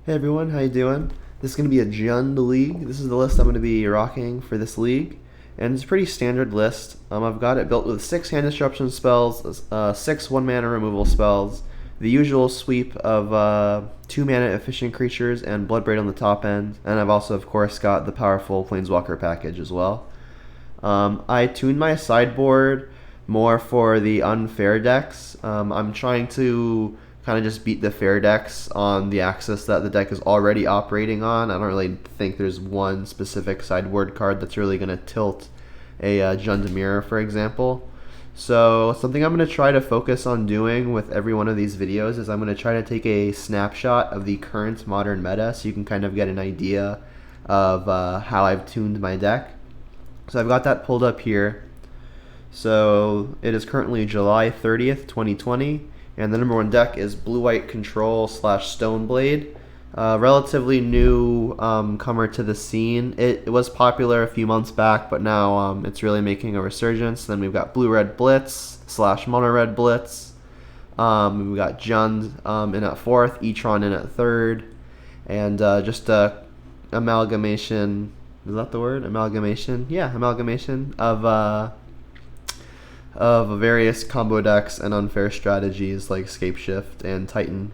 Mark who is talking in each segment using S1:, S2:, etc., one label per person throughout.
S1: Hey everyone, how you doing? This is going to be a Jund league. This is the list I'm going to be rocking for this league, and it's a pretty standard list. I've got it built with 6 hand disruption spells, 6 1-mana removal spells, the usual sweep of 2-mana efficient creatures and Bloodbraid on the top end, and I've also, of course, got the powerful Planeswalker package as well. I tuned my sideboard more for the unfair decks. I'm trying to kind of just beat the fair decks on the axis that the deck is already operating on. I don't really think there's one specific sideboard card that's really going to tilt a Jund Mirror, for example. So something I'm going to try to focus on doing with every one of these videos is I'm going to try to take a snapshot of the current modern meta so you can kind of get an idea of how I've tuned my deck. So I've got that pulled up here. So it is currently July 30th, 2020. And the number 1 deck is Blue-White Control / Stoneblade. Relatively new comer to the scene. It was popular a few months back, but now it's really making a resurgence. Then we've got Blue-Red Blitz / Mono-Red Blitz. We've got Jund in at 4th, Tron in at 3rd. And just a amalgamation, is that the word? Amalgamation? Yeah, amalgamation of various combo decks and unfair strategies like Scapeshift and Titan.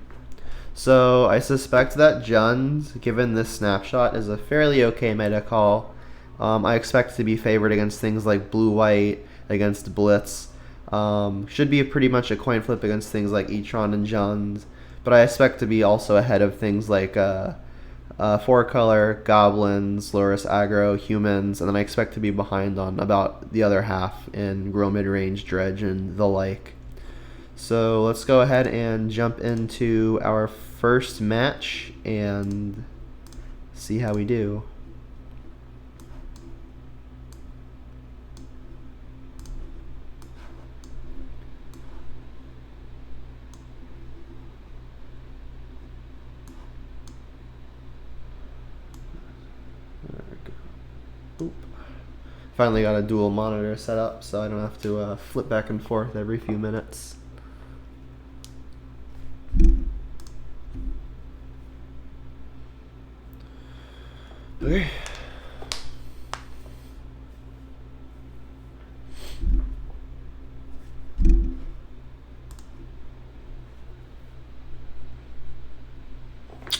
S1: So I suspect that Jund, given this snapshot, is a fairly okay meta call. I expect to be favored against things like Blue-White, against Blitz. Should be pretty much a coin flip against things like Tron and Jund. But I expect to be also ahead of things like 4-color, Goblins, Loris Aggro, Humans, and then I expect to be behind on about the other half in Grow Midrange, Dredge, and the like. So let's go ahead and jump into our first match and see how we do. Finally got a dual monitor set up so I don't have to flip back and forth every few minutes. Okay.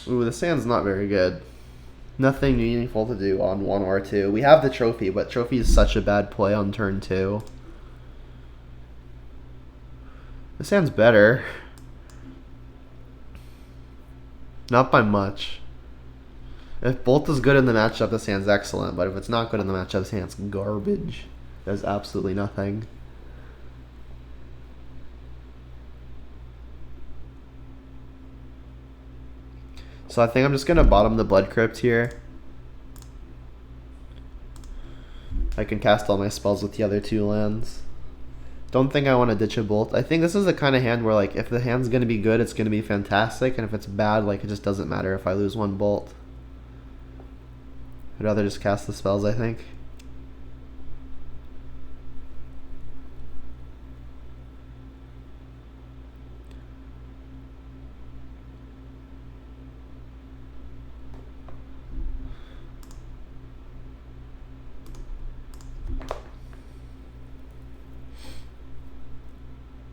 S1: Ooh, this hand's not very good. Nothing meaningful to do on 1 or 2. We have the trophy, but trophy is such a bad play on turn 2. This hand's better. Not by much. If Bolt is good in the matchup, this hand's excellent, but if it's not good in the matchup, this hand's garbage. There's absolutely nothing. So I think I'm just going to bottom the Blood Crypt here. I can cast all my spells with the other 2 lands. Don't think I want to ditch a Bolt. I think this is the kind of hand where, like, if the hand's going to be good, it's going to be fantastic. And if it's bad, like, it just doesn't matter if I lose 1 Bolt. I'd rather just cast the spells, I think.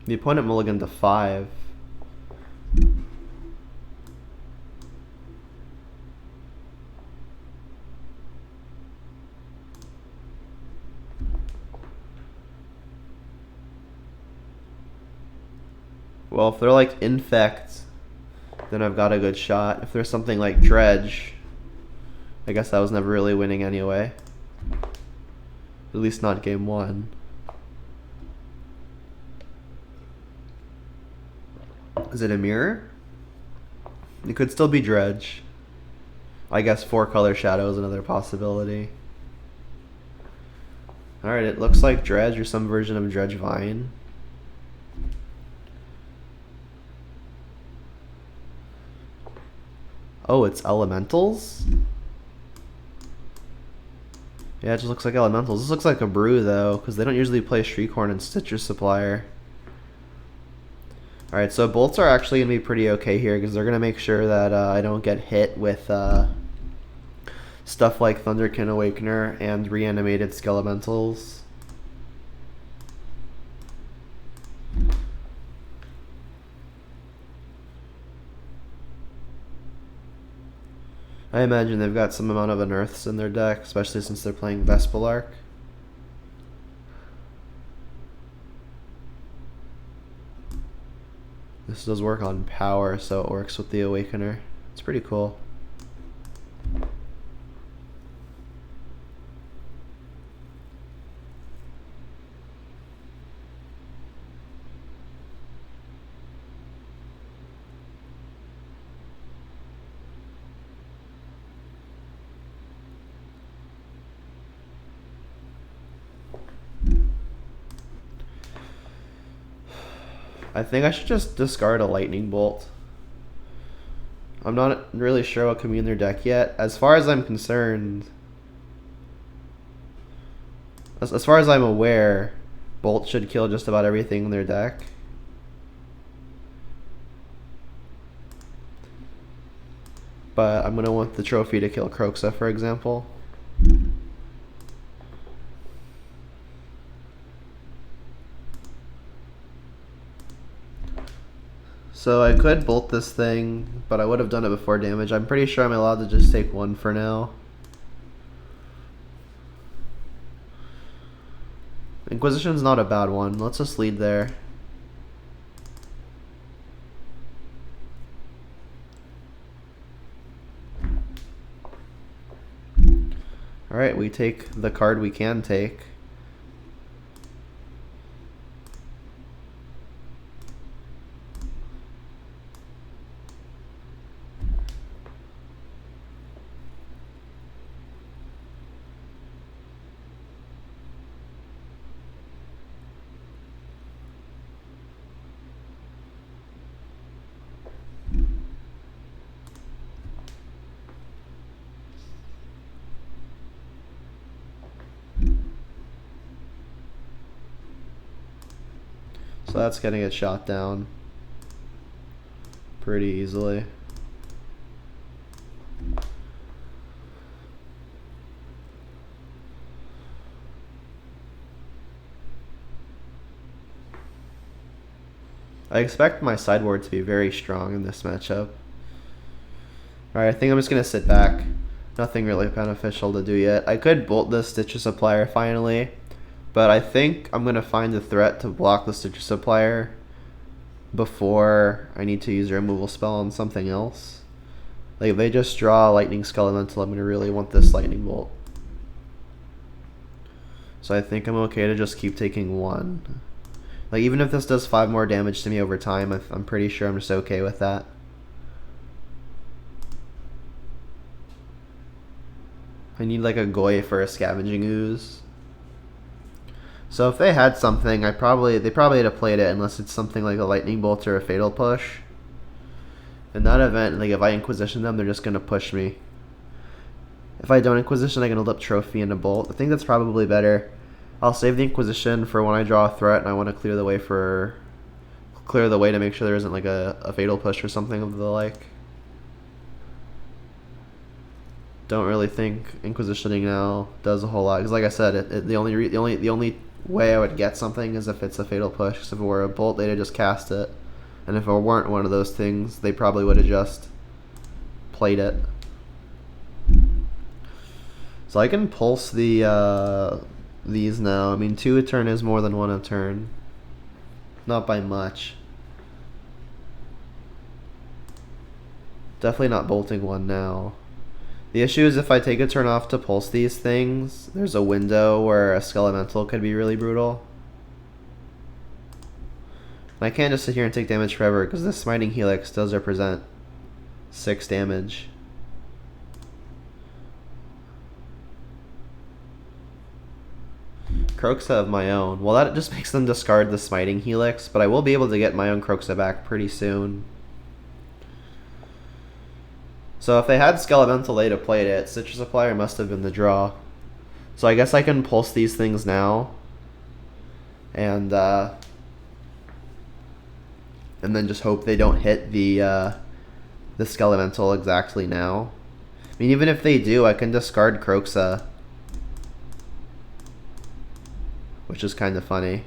S1: The opponent mulliganed to 5. Well, if they're like Infect, then I've got a good shot. If there's something like Dredge, I guess I was never really winning anyway. At least not game 1. Is it a mirror? It could still be Dredge. I guess 4-color Shadow is another possibility. Alright, it looks like Dredge or some version of Dredge Vine. Oh, it's Elementals? Yeah, it just looks like Elementals. This looks like a brew, though, because they don't usually play Shriekhorn and Stitcher Supplier. Alright, so bolts are actually going to be pretty okay here because they're going to make sure that I don't get hit with stuff like Thunderkin Awakener and reanimated Skelementals. I imagine they've got some amount of unearths in their deck, especially since they're playing Vespalark. This does work on power, so it works with the Awakener. It's pretty cool. I think I should just discard a Lightning Bolt. I'm not really sure what can be in their deck yet. As far as I'm concerned, as far as I'm aware, Bolt should kill just about everything in their deck. But I'm going to want the trophy to kill Kroxa, for example. So I could bolt this thing, but I would have done it before damage. I'm pretty sure I'm allowed to just take one for now. Inquisition's not a bad one. Let's just lead there. Alright, we take the card we can take. So that's gonna get shot down pretty easily. I expect my sideboard to be very strong in this matchup. Alright, I think I'm just gonna sit back. Nothing really beneficial to do yet. I could bolt this Stitcher Supplier finally, but I think I'm going to find a threat to block the Stitcher Supplier before I need to use a removal spell on something else. Like if they just draw a Lightning Skelemental, I'm going to really want this Lightning Bolt. So I think I'm okay to just keep taking one. Like even if this does 5 more damage to me over time, I'm pretty sure I'm just okay with that. I need like a Goy for a Scavenging Ooze. So if they had something, they probably would have played it unless it's something like a Lightning Bolt or a Fatal Push. In that event, like if I Inquisition them, they're just gonna push me. If I don't Inquisition, I can hold up Trophy and a Bolt. I think that's probably better. I'll save the Inquisition for when I draw a threat and I want to clear the way to make sure there isn't like a Fatal Push or something of the like. Don't really think Inquisitioning now does a whole lot because, like I said, the only way I would get something is if it's a Fatal Push. Because if it were a Bolt, they'd have just cast it, and if it weren't one of those things, they probably would have just played it. So I can pulse the these now. I mean, 2 a turn is more than 1 a turn, not by much. Definitely not bolting 1 now. The issue is if I take a turn off to pulse these things, there's a window where a Skelemental could be really brutal. And I can't just sit here and take damage forever because this Smiting Helix does represent 6 damage. Kroxa of my own. Well, that just makes them discard the Smiting Helix, but I will be able to get my own Kroxa back pretty soon. So if they had Skelemental, they'd have played it. Stitcher Supplier must have been the draw. So I guess I can pulse these things now. And and then just hope they don't hit the Skelemental exactly now. I mean, even if they do, I can discard Croxa, which is kind of funny.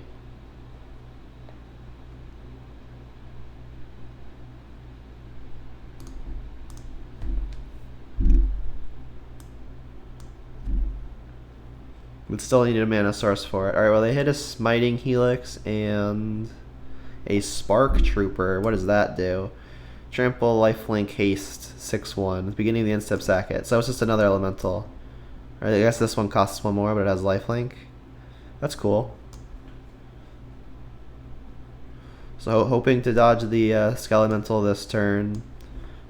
S1: But still need a mana source for it. Alright, well, they hit a Smiting Helix and a Spark Trooper. What does that do? Trample, Lifelink, Haste, 6/1. Beginning of the end step, sack it. So it's just another elemental. Alright, I guess this one costs one more, but it has Lifelink. That's cool. So hoping to dodge the Skelemental this turn.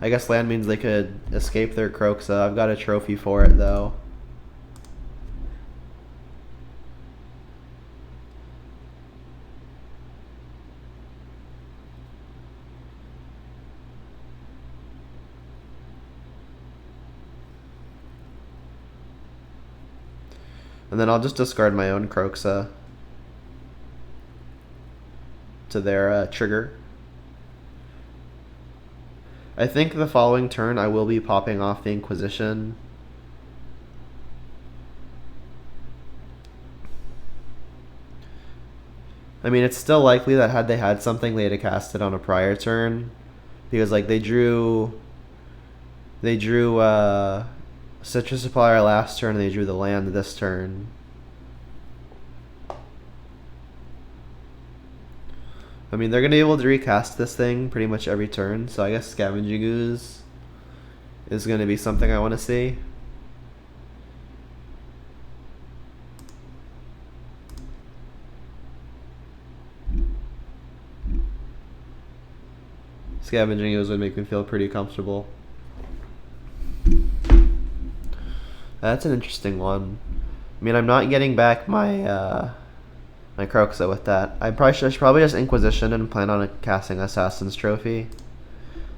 S1: I guess land means they could escape their Croxa. I've got a trophy for it, though. And then I'll just discard my own Croxa to their trigger. I think the following turn I will be popping off the Inquisition. I mean, it's still likely that had they had something, they'd have cast it on a prior turn, because like they drew Citrus Supplier last turn, and they drew the land this turn. I mean, they're going to be able to recast this thing pretty much every turn, so I guess Scavenging Ooze is going to be something I want to see. Scavenging Ooze would make me feel pretty comfortable. That's an interesting one. I mean, I'm not getting back my my Croxa with that. I should probably just Inquisition and plan on casting Assassin's Trophy.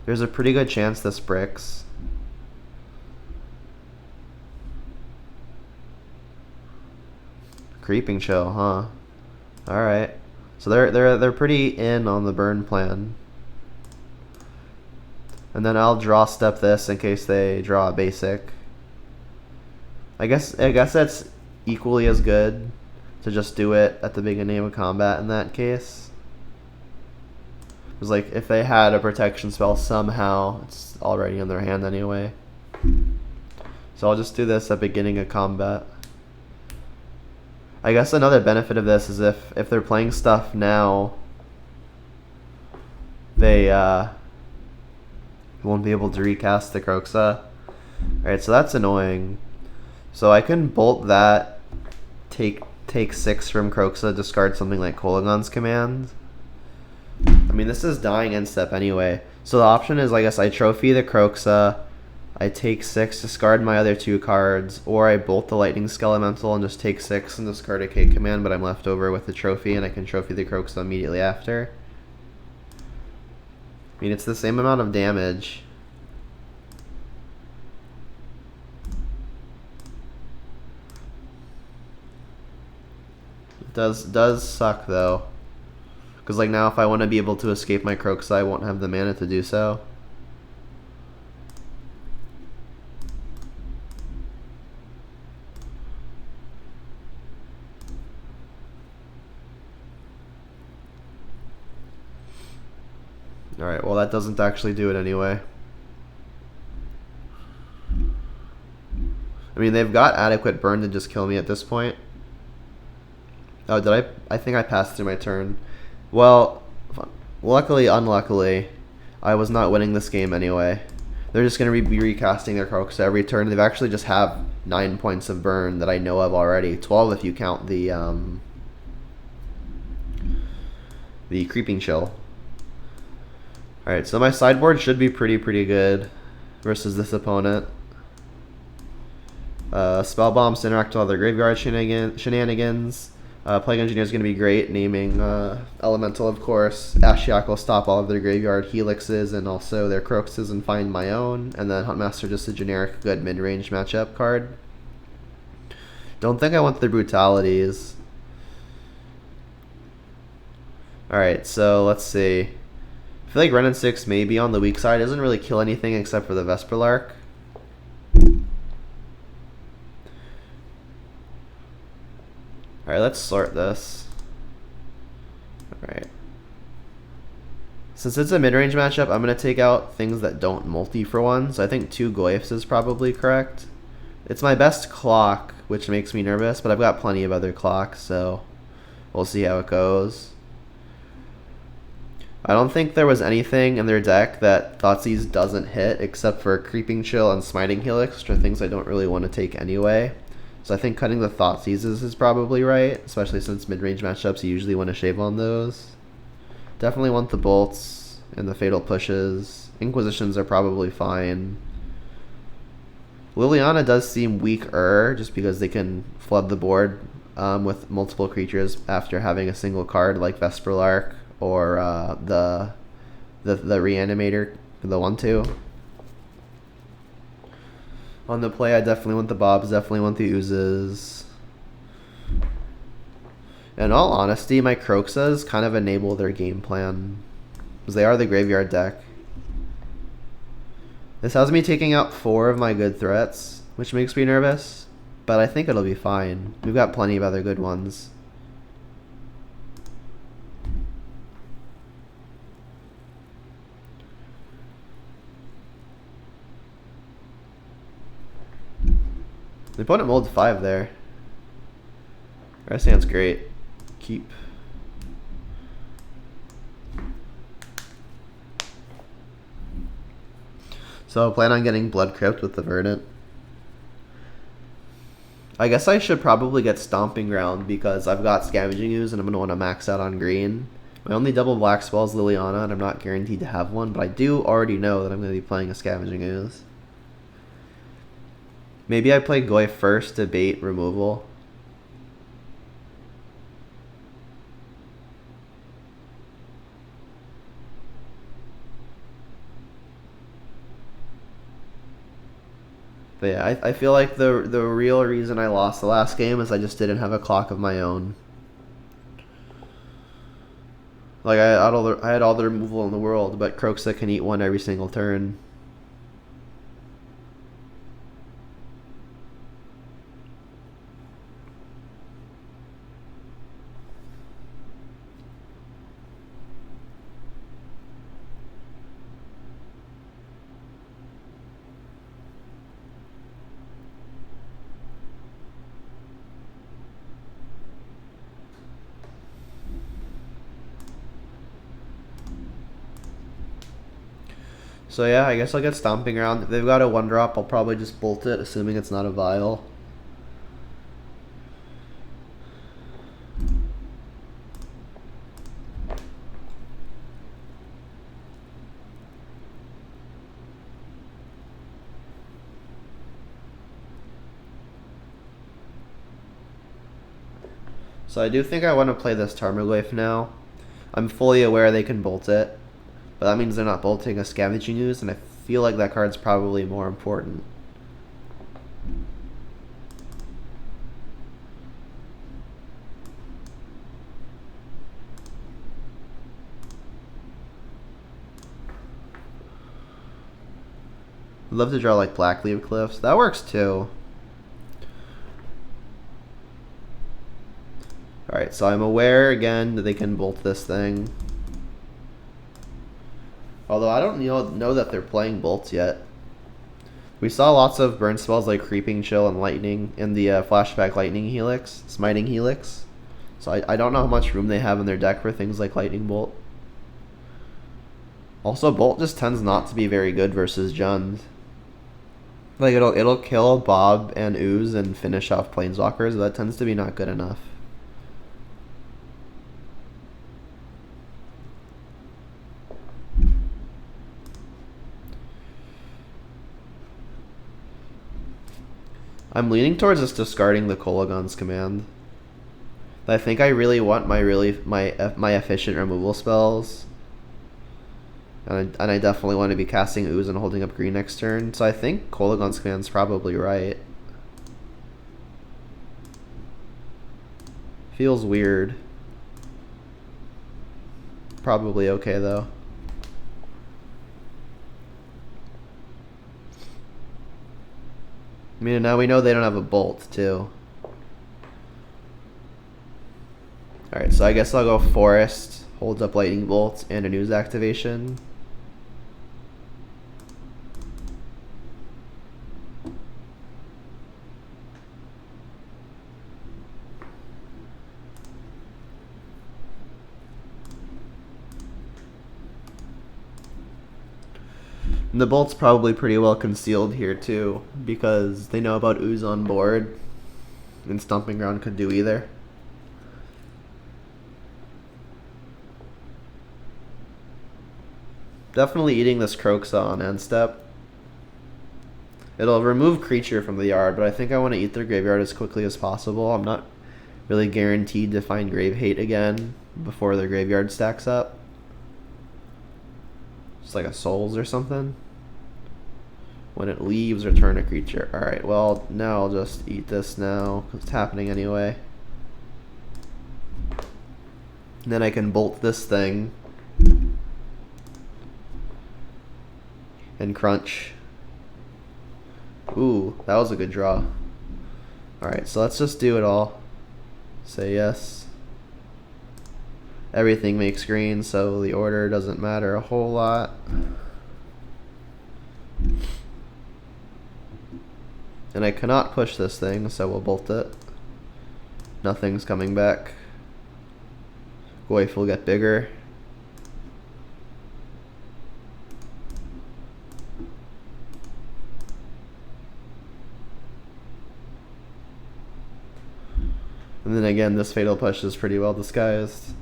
S1: There's a pretty good chance this bricks. Creeping Chill, huh? All right. So they're pretty in on the burn plan. And then I'll draw step this in case they draw a basic. I guess that's equally as good to just do it at the beginning of combat in that case. Because like if they had a protection spell somehow, it's already in their hand anyway. So I'll just do this at beginning of combat. I guess another benefit of this is if they're playing stuff now, they won't be able to recast the Croxa. Alright, so that's annoying. So I can bolt that, take 6 from Croxa, discard something like Kolagon's Command. I mean, this is dying end step anyway. So the option is, I guess, I trophy the Croxa, I take 6, discard my other 2 cards, or I bolt the Lightning Skelemental and just take 6 and discard a K command, but I'm left over with the trophy and I can trophy the Croxa immediately after. I mean, it's the same amount of damage. It does suck though. Because like now if I want to be able to escape my Croxa, I won't have the mana to do so. Alright, well that doesn't actually do it anyway. I mean, they've got adequate burn to just kill me at this point. Oh, did I think I passed through my turn. Well, luckily, unluckily, I was not winning this game anyway. They're just going to be recasting their Croxa every turn. They've actually just have 9 points of burn that I know of already. 12 if you count the Creeping Chill. Alright, so my sideboard should be pretty good versus this opponent. Spell Bombs to interact with all their graveyard shenanigans. Plague Engineer is going to be great, naming Elemental, of course. Ashiok will stop all of their graveyard helixes and also their Croxes and find my own. And then Huntmaster, just a generic good mid-range matchup card. Don't think I want the brutalities. Alright, so let's see. feel like Renin 6 may be on the weak side. It doesn't really kill anything except for the Vesperlark. Alright, let's sort this. Alright. Since it's a mid-range matchup, I'm going to take out things that don't multi for one. So I think 2 Goyfs is probably correct. It's my best clock, which makes me nervous, but I've got plenty of other clocks, so we'll see how it goes. I don't think there was anything in their deck that Thoughtseize doesn't hit, except for Creeping Chill and Smiting Helix, which are things I don't really want to take anyway. So I think cutting the Thoughtseizes is probably right, especially since mid-range matchups you usually want to shave on those. Definitely want the bolts and the fatal pushes. Inquisitions are probably fine. Liliana does seem weaker just because they can flood the board with multiple creatures after having a single card like Vesperlark or the Reanimator, the 1/2. On the play, I definitely want the Bobs, definitely want the Oozes. In all honesty, my Croxas kind of enable their game plan, because they are the graveyard deck. This has me taking out 4 of my good threats, which makes me nervous, but I think it'll be fine. We've got plenty of other good ones. The opponent mulled 5 there. That sounds great. Keep. So plan on getting Blood Crypt with the Verdant. I guess I should probably get Stomping Ground because I've got Scavenging Ooze and I'm going to want to max out on green. My only double black spell is Liliana and I'm not guaranteed to have one, but I do already know that I'm going to be playing a Scavenging Ooze. Maybe I play Goy first to bait removal. But yeah, I feel like the real reason I lost the last game is I just didn't have a clock of my own. Like I had all the removal in the world, but Croxa can eat one every single turn. So yeah, I guess I'll get Stomping Ground. If they've got a 1-drop, I'll probably just bolt it, assuming it's not a Vial. So I do think I want to play this Tarmogoyf now. I'm fully aware they can bolt it, but that means they're not bolting a Scavenging Ooze, and I feel like that card's probably more important. I'd love to draw like Blackleaf Cliffs. That works too. Alright, so I'm aware again that they can bolt this thing. Although I don't know that they're playing bolts yet. We saw lots of burn spells like Creeping Chill and Lightning in the Flashback Lightning Helix, Smiting Helix. So I don't know how much room they have in their deck for things like Lightning Bolt. Also, Bolt just tends not to be very good versus Jund. Like it'll kill Bob and Ooze and finish off Planeswalkers, but that tends to be not good enough. I'm leaning towards just discarding the Kolaghan's Command. I think I really want my efficient removal spells, and I definitely want to be casting Ooze and holding up green next turn. So I think Kolaghan's Command's probably right. Feels weird. Probably okay though. I mean, now we know they don't have a bolt, too. Alright, so I guess I'll go Forest, holds up Lightning Bolt, and a news activation. And the bolt's probably pretty well concealed here too, because they know about Ooze on board, and Stomping Ground could do either. Definitely eating this Croaksaw on end step. It'll remove creature from the yard, but I think I want to eat their graveyard as quickly as possible. I'm not really guaranteed to find Grave Hate again before their graveyard stacks up. Just like a Souls or something. When it leaves, return a creature. Alright, well, now I'll just eat this now, because it's happening anyway. And then I can bolt this thing. And crunch. Ooh, that was a good draw. Alright, so let's just do it all. Say yes. Everything makes green, so the order doesn't matter a whole lot. And I cannot push this thing, so we'll bolt it. Nothing's coming back. Goyf will get bigger. And then again, this Fatal Push is pretty well disguised.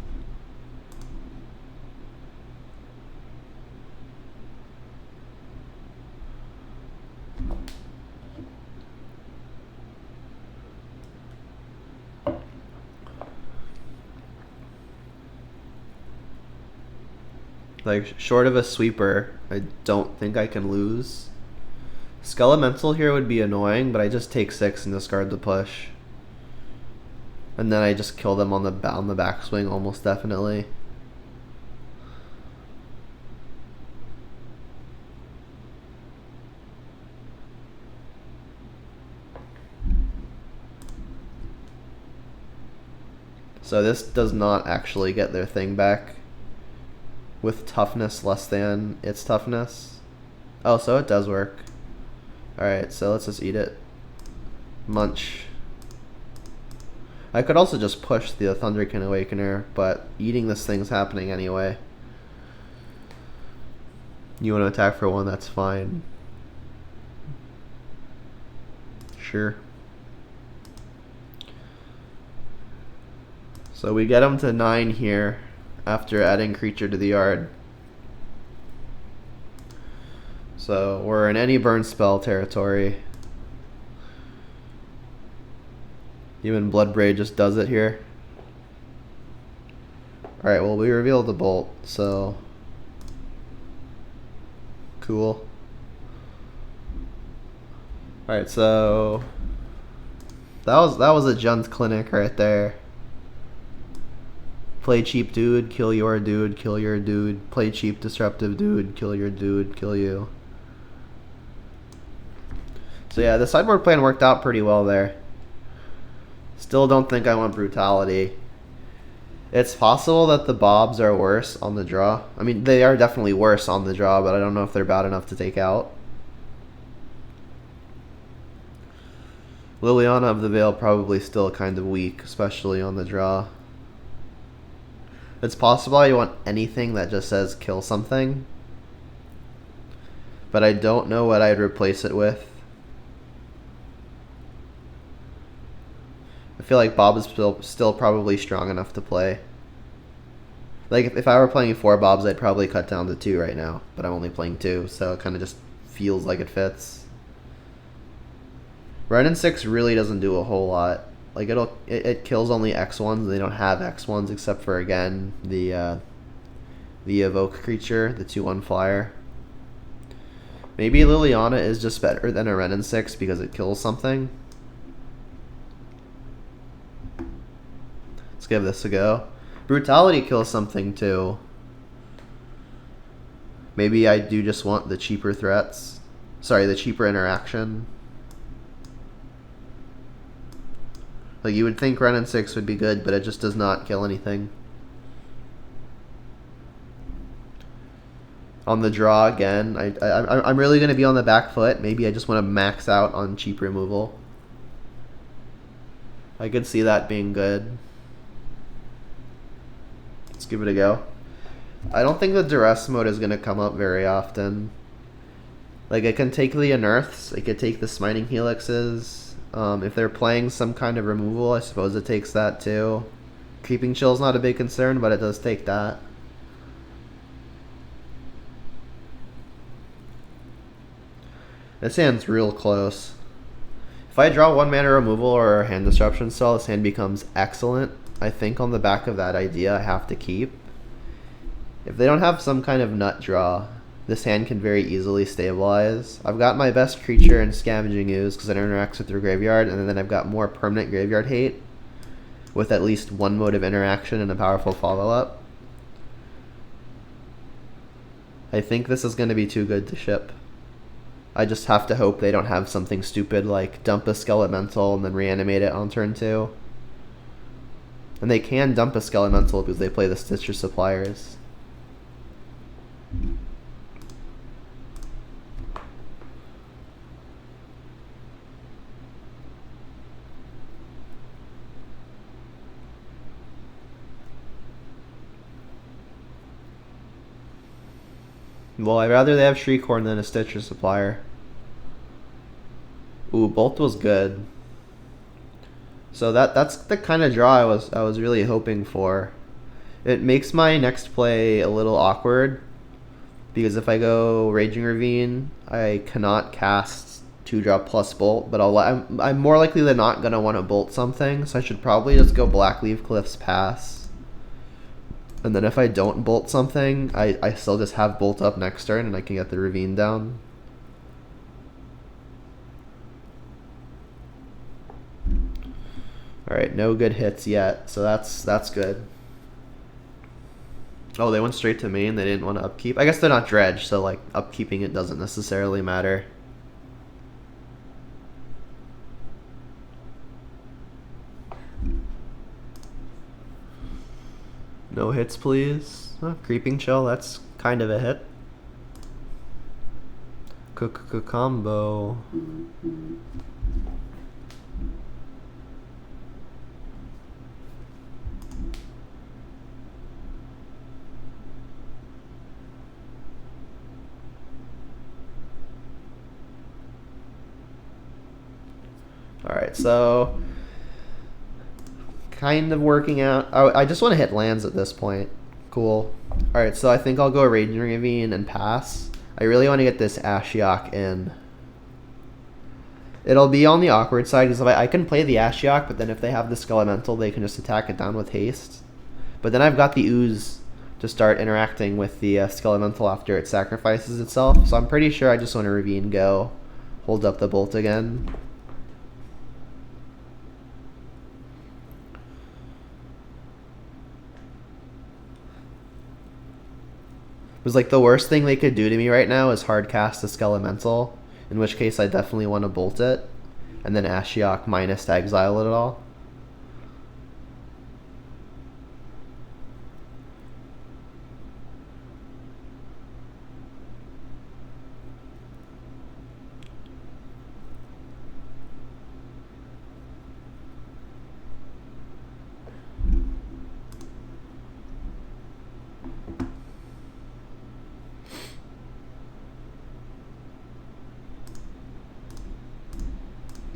S1: Like, short of a sweeper, I don't think I can lose. Skelemental here would be annoying, but I just take 6 and discard the push. And then I just kill them on the backswing almost definitely. So this does not actually get their thing back. With toughness less than its toughness. Oh, so it does work. Alright, so let's just eat it. Munch. I could also just push the Thunderkin Awakener, but eating this thing's happening anyway. You want to attack for 1, that's fine. Sure. So we get him to 9 here after adding creature to the yard. So we're in any burn spell territory. Even Bloodbraid just does it here. Alright, well we revealed the bolt, so cool. Alright, so that was a Junt clinic right there. Play cheap dude, kill your dude, kill your dude. Play cheap disruptive dude, kill your dude, kill you. So yeah, the sideboard plan worked out pretty well there. Still don't think I want Brutality. It's possible that the Bobs are worse on the draw. I mean, they are definitely worse on the draw, but I don't know if they're bad enough to take out. Liliana of the Veil probably still kind of weak, especially on the draw. It's possible I want anything that just says kill something, but I don't know what I'd replace it with. I feel like Bob is still probably strong enough to play. Like, if I were playing 4 Bobs, I'd probably cut down to 2 right now, but I'm only playing 2, so it kind of just feels like it fits. Renin 6 really doesn't do a whole lot. Like, it kills only X1s. They don't have X1s except for, again, the evoke creature, the 2/1 flyer. Maybe Liliana is just better than a Renin 6 because it kills something. Let's give this a go. Brutality kills something too. Maybe I do just want the cheaper threats. Sorry, the cheaper interaction. Like, you would think Renin 6 would be good, but it just does not kill anything. On the draw again, I'm really going to be on the back foot. Maybe I just want to max out on cheap removal. I could see that being good. Let's give it a go. I don't think the duress mode is going to come up very often. Like, I can take the unearths, I could take the smiting helixes. If they're playing some kind of removal, I suppose it takes that too. Creeping Chill's not a big concern, but it does take that. This hand's real close. If I draw 1 mana removal or a hand disruption spell, this hand becomes excellent. I think on the back of that idea I have to keep. If they don't have some kind of nut draw, this hand can very easily stabilize. I've got my best creature in Scavenging Ooze because it interacts with their graveyard, and then I've got more permanent graveyard hate with at least 1 mode of interaction and a powerful follow-up. I think this is going to be too good to ship. I just have to hope they don't have something stupid like dump a Skelemental and then reanimate it on turn 2. And they can dump a Skelemental because they play the Stitcher Suppliers. Well, I'd rather they have Shriekhorn than a Stitcher Supplier. Ooh, Bolt was good. So that's the kind of draw I was really hoping for. It makes my next play a little awkward because if I go Raging Ravine, I cannot cast 2-drop plus Bolt, but I'm more likely than not gonna want to Bolt something, so I should probably just go Blackleaf Cliff's Pass. And then if I don't Bolt something, I still just have Bolt up next turn and I can get the Ravine down. Alright, no good hits yet, so that's good. Oh, they went straight to main, they didn't want to upkeep. I guess they're not dredge, so like upkeeping it doesn't necessarily matter. No hits, please. Oh, Creeping Chill, that's kind of a hit. Combo. Alright, so kind of working out. I just want to hit lands at this point. Cool. Alright, so I think I'll go Raging Ravine and pass. I really want to get this Ashiok in. It'll be on the awkward side because I can play the Ashiok, but then if they have the Skelemental, they can just attack it down with haste. But then I've got the Ooze to start interacting with the Skelemental after it sacrifices itself. So I'm pretty sure I just want to Ravine go, hold up the Bolt again. It was like the worst thing they could do to me right now is hard cast a Skelemental, in which case I definitely want to Bolt it, and then Ashiok minus to exile it all.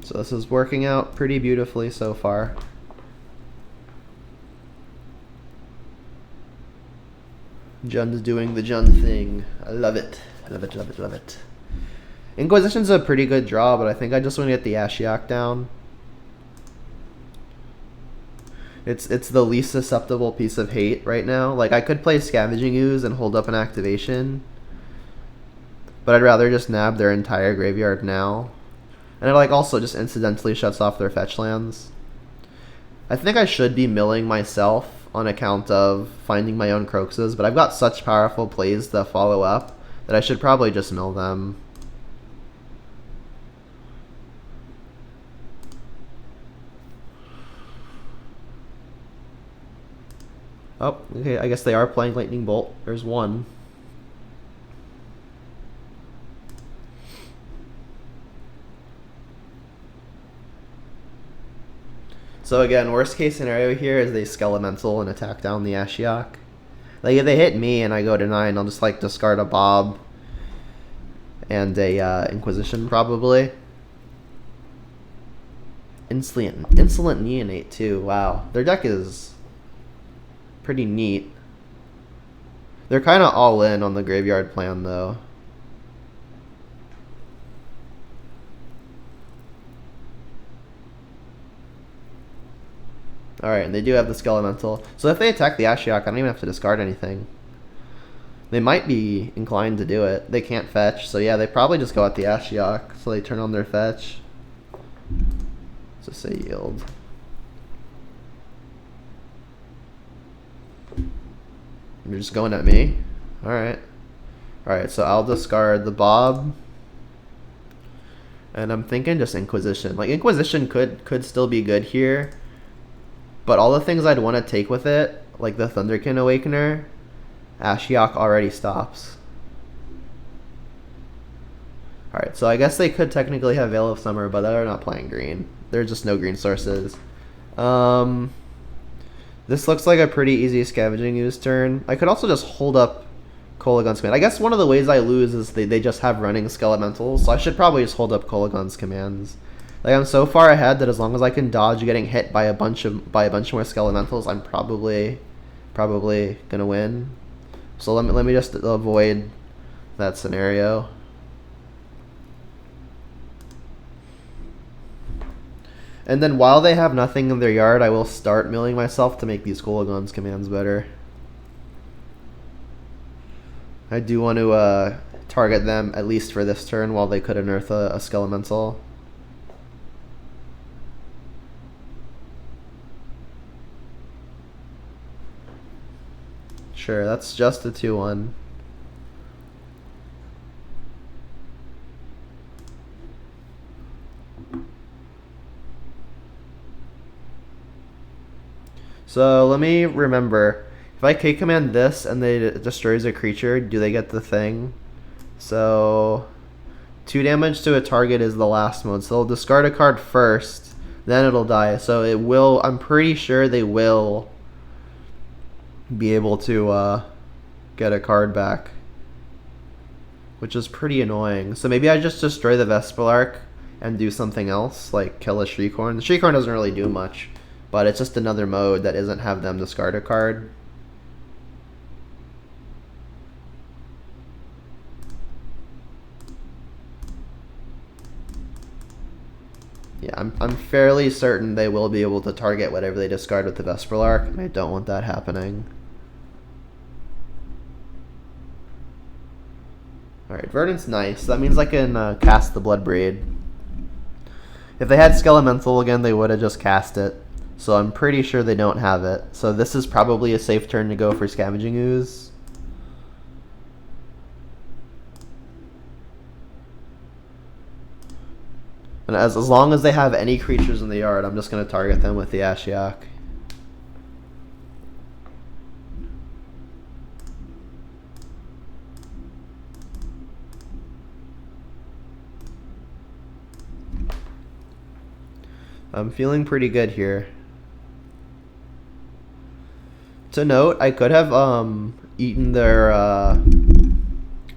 S1: So this is working out pretty beautifully so far. Jun's doing the Jun thing. I love it. I love it, love it, love it. Inquisition's a pretty good draw, but I think I just want to get the Ashiok down. It's the least susceptible piece of hate right now. Like, I could play Scavenging Ooze and hold up an activation, but I'd rather just nab their entire graveyard now. And it like also just incidentally shuts off their fetch lands. I think I should be milling myself on account of finding my own Croxes, but I've got such powerful plays to follow up that I should probably just mill them. Oh, okay, I guess they are playing Lightning Bolt. There's one. So again, worst case scenario here is they Skelemental and attack down the Ashiok. Like if they hit me and I go to 9, I'll just like discard a Bob and a Inquisition probably. Insolent Neonate too. Wow, their deck is pretty neat. They're kind of all in on the graveyard plan though. Alright, and they do have the Skelemental. So if they attack the Ashiok, I don't even have to discard anything. They might be inclined to do it. They can't fetch, so yeah, they probably just go at the Ashiok. So they turn on their fetch. So say yield. You're just going at me? Alright. Alright, so I'll discard the Bob. And I'm thinking just Inquisition. Like, Inquisition could still be good here. But all the things I'd want to take with it, like the Thunderkin Awakener, Ashiok already stops. Alright, so I guess they could technically have Veil of Summer, but they're not playing green. There's just no green sources. This looks like a pretty easy Scavenging Ooze turn. I could also just hold up Kolagon's command. I guess one of the ways I lose is they just have running Skelementals, so I should probably just hold up Kolagon's commands. Like I'm so far ahead that as long as I can dodge getting hit by a bunch more Skelementals, I'm probably gonna win. So let me just avoid that scenario. And then while they have nothing in their yard, I will start milling myself to make these Kolagon's commands better. I do want to target them at least for this turn while they could unearth a Skelemental. Sure, that's just a 2-1. So let me remember. If I K-command this and it destroys a creature, do they get the thing? So 2 damage to a target is the last mode. So they'll discard a card first, then it'll die. So it will, I'm pretty sure they will be able to get a card back, which is pretty annoying. So maybe I just destroy the Vespelark and do something else, like kill a Shriekhorn. The Shriekhorn doesn't really do much, but it's just another mode that doesn't have them discard a card. Yeah, I'm fairly certain they will be able to target whatever they discard with the Vesperlark, and I don't want that happening. Alright, Verdant's nice. That means I can cast the Bloodbraid. If they had Skelemental again, they would have just cast it. So I'm pretty sure they don't have it. So this is probably a safe turn to go for Scavenging Ooze. And as long as they have any creatures in the yard, I'm just going to target them with the Ashiok. I'm feeling pretty good here. To note, I could have eaten their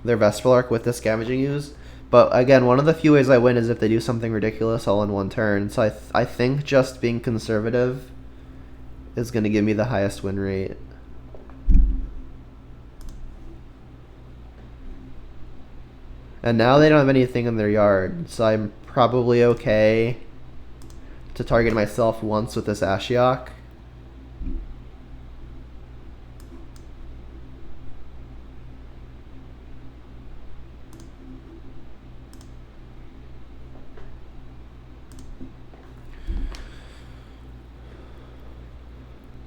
S1: Vespelark with the Scavenging Ooze, but again, one of the few ways I win is if they do something ridiculous all in one turn. So I think just being conservative is going to give me the highest win rate. And now they don't have anything in their yard, so I'm probably okay to target myself once with this Ashiok.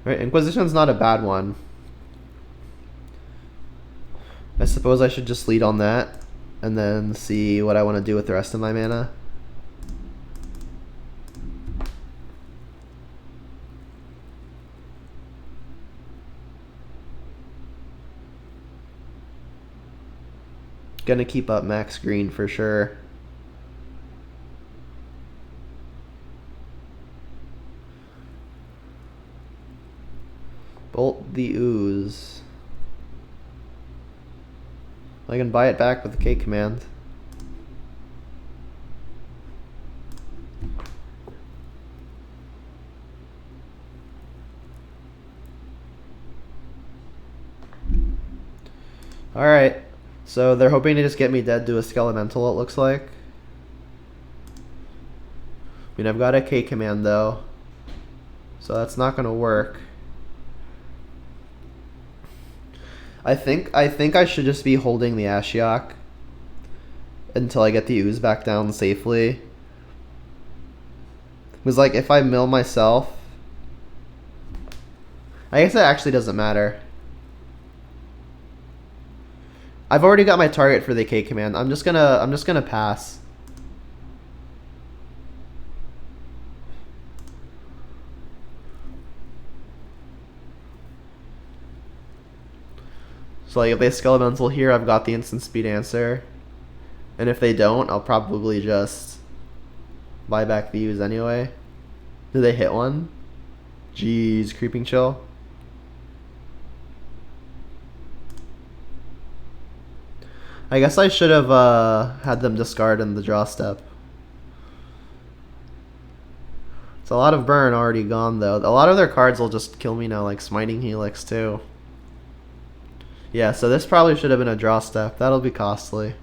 S1: Right, Inquisition's not a bad one. I suppose I should just lead on that and then see what I want to do with the rest of my mana. Gonna keep up max green for sure. Bolt the ooze. I can buy it back with the K command. Alright, so they're hoping to just get me dead to a Skelemental, it looks like. I mean, I've got a K command though, so that's not gonna work. I think I should just be holding the Ashiok until I get the ooze back down safely. Because like if I mill myself, I guess it actually doesn't matter. I've already got my target for the K command. I'm just gonna pass. So like if they Skelemental here, I've got the instant speed answer. And if they don't, I'll probably just buy back the ooze anyway. Did they hit one? Jeez, creeping chill. I guess I should have had them discard in the draw step. It's a lot of burn already gone though. A lot of their cards will just kill me now, like Smiting Helix too. Yeah, so this probably should have been a draw step. That'll be costly.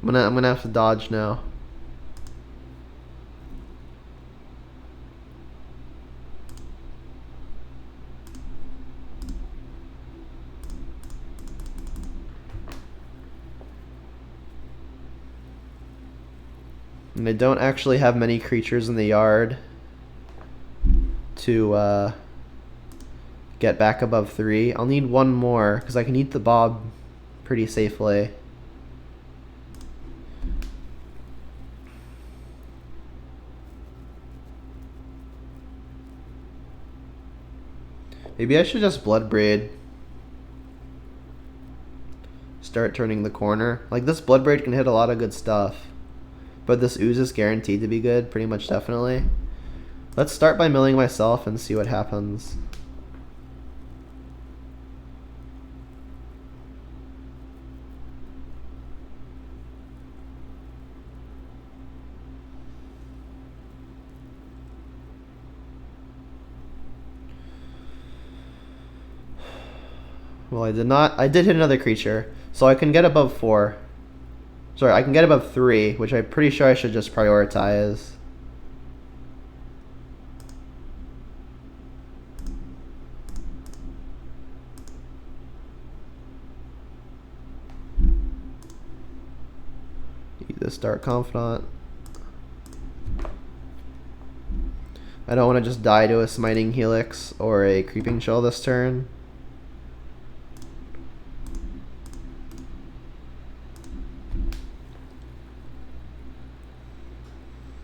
S1: I'm gonna have to dodge now. And I don't actually have many creatures in the yard to get back above 3. I'll need one more because I can eat the Bob pretty safely. Maybe I should just Bloodbraid. Start turning the corner. Like this Bloodbraid can hit a lot of good stuff. But this ooze is guaranteed to be good, pretty much definitely. Let's start by milling myself and see what happens. Well, I did hit another creature, so I can get above 4. Sorry, I can get above 3, which I'm pretty sure I should just prioritize. Eat this Dark Confidant. I don't want to just die to a Smiting Helix or a Creeping Chill this turn.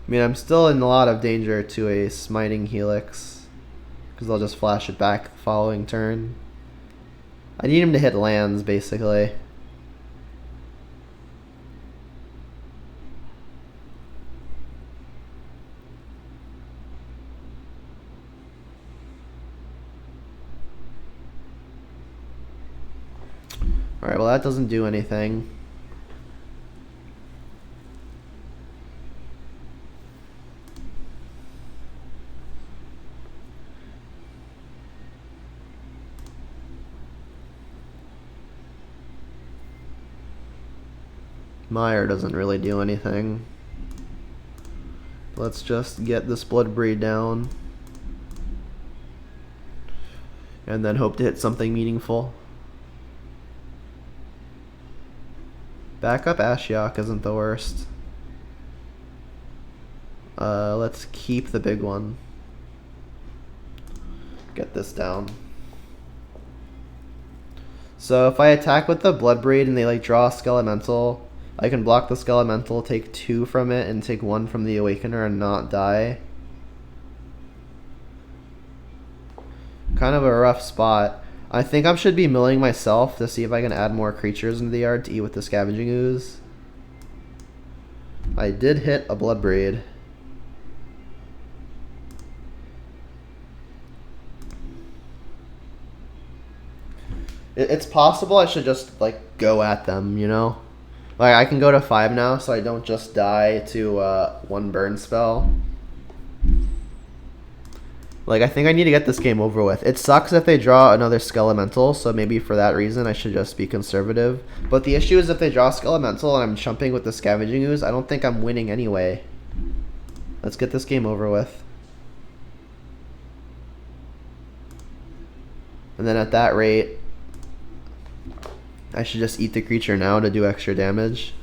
S1: I mean, I'm still in a lot of danger to a Smiting Helix because I'll just flash it back the following turn. I need him to hit lands, basically. Alright, well that doesn't do anything. Mire doesn't really do anything. Let's just get this Bloodbraid down. And then hope to hit something meaningful. Backup Ashiok isn't the worst. Let's keep the big one. Get this down. So if I attack with the Bloodbraid and they like draw a Skelemental, I can block the Skelemental, take 2 from it, and take 1 from the Awakener and not die. Kind of a rough spot. I think I should be milling myself to see if I can add more creatures into the yard to eat with the Scavenging Ooze. I did hit a Bloodbraid. It's possible I should just, like, go at them, you know? Like, I can go to 5 now, so I don't just die to 1 burn spell. Like, I think I need to get this game over with. It sucks if they draw another Skelemental, so maybe for that reason I should just be conservative. But the issue is if they draw Skelemental and I'm chumping with the Scavenging Ooze, I don't think I'm winning anyway. Let's get this game over with. And then at that rate, I should just eat the creature now to do extra damage.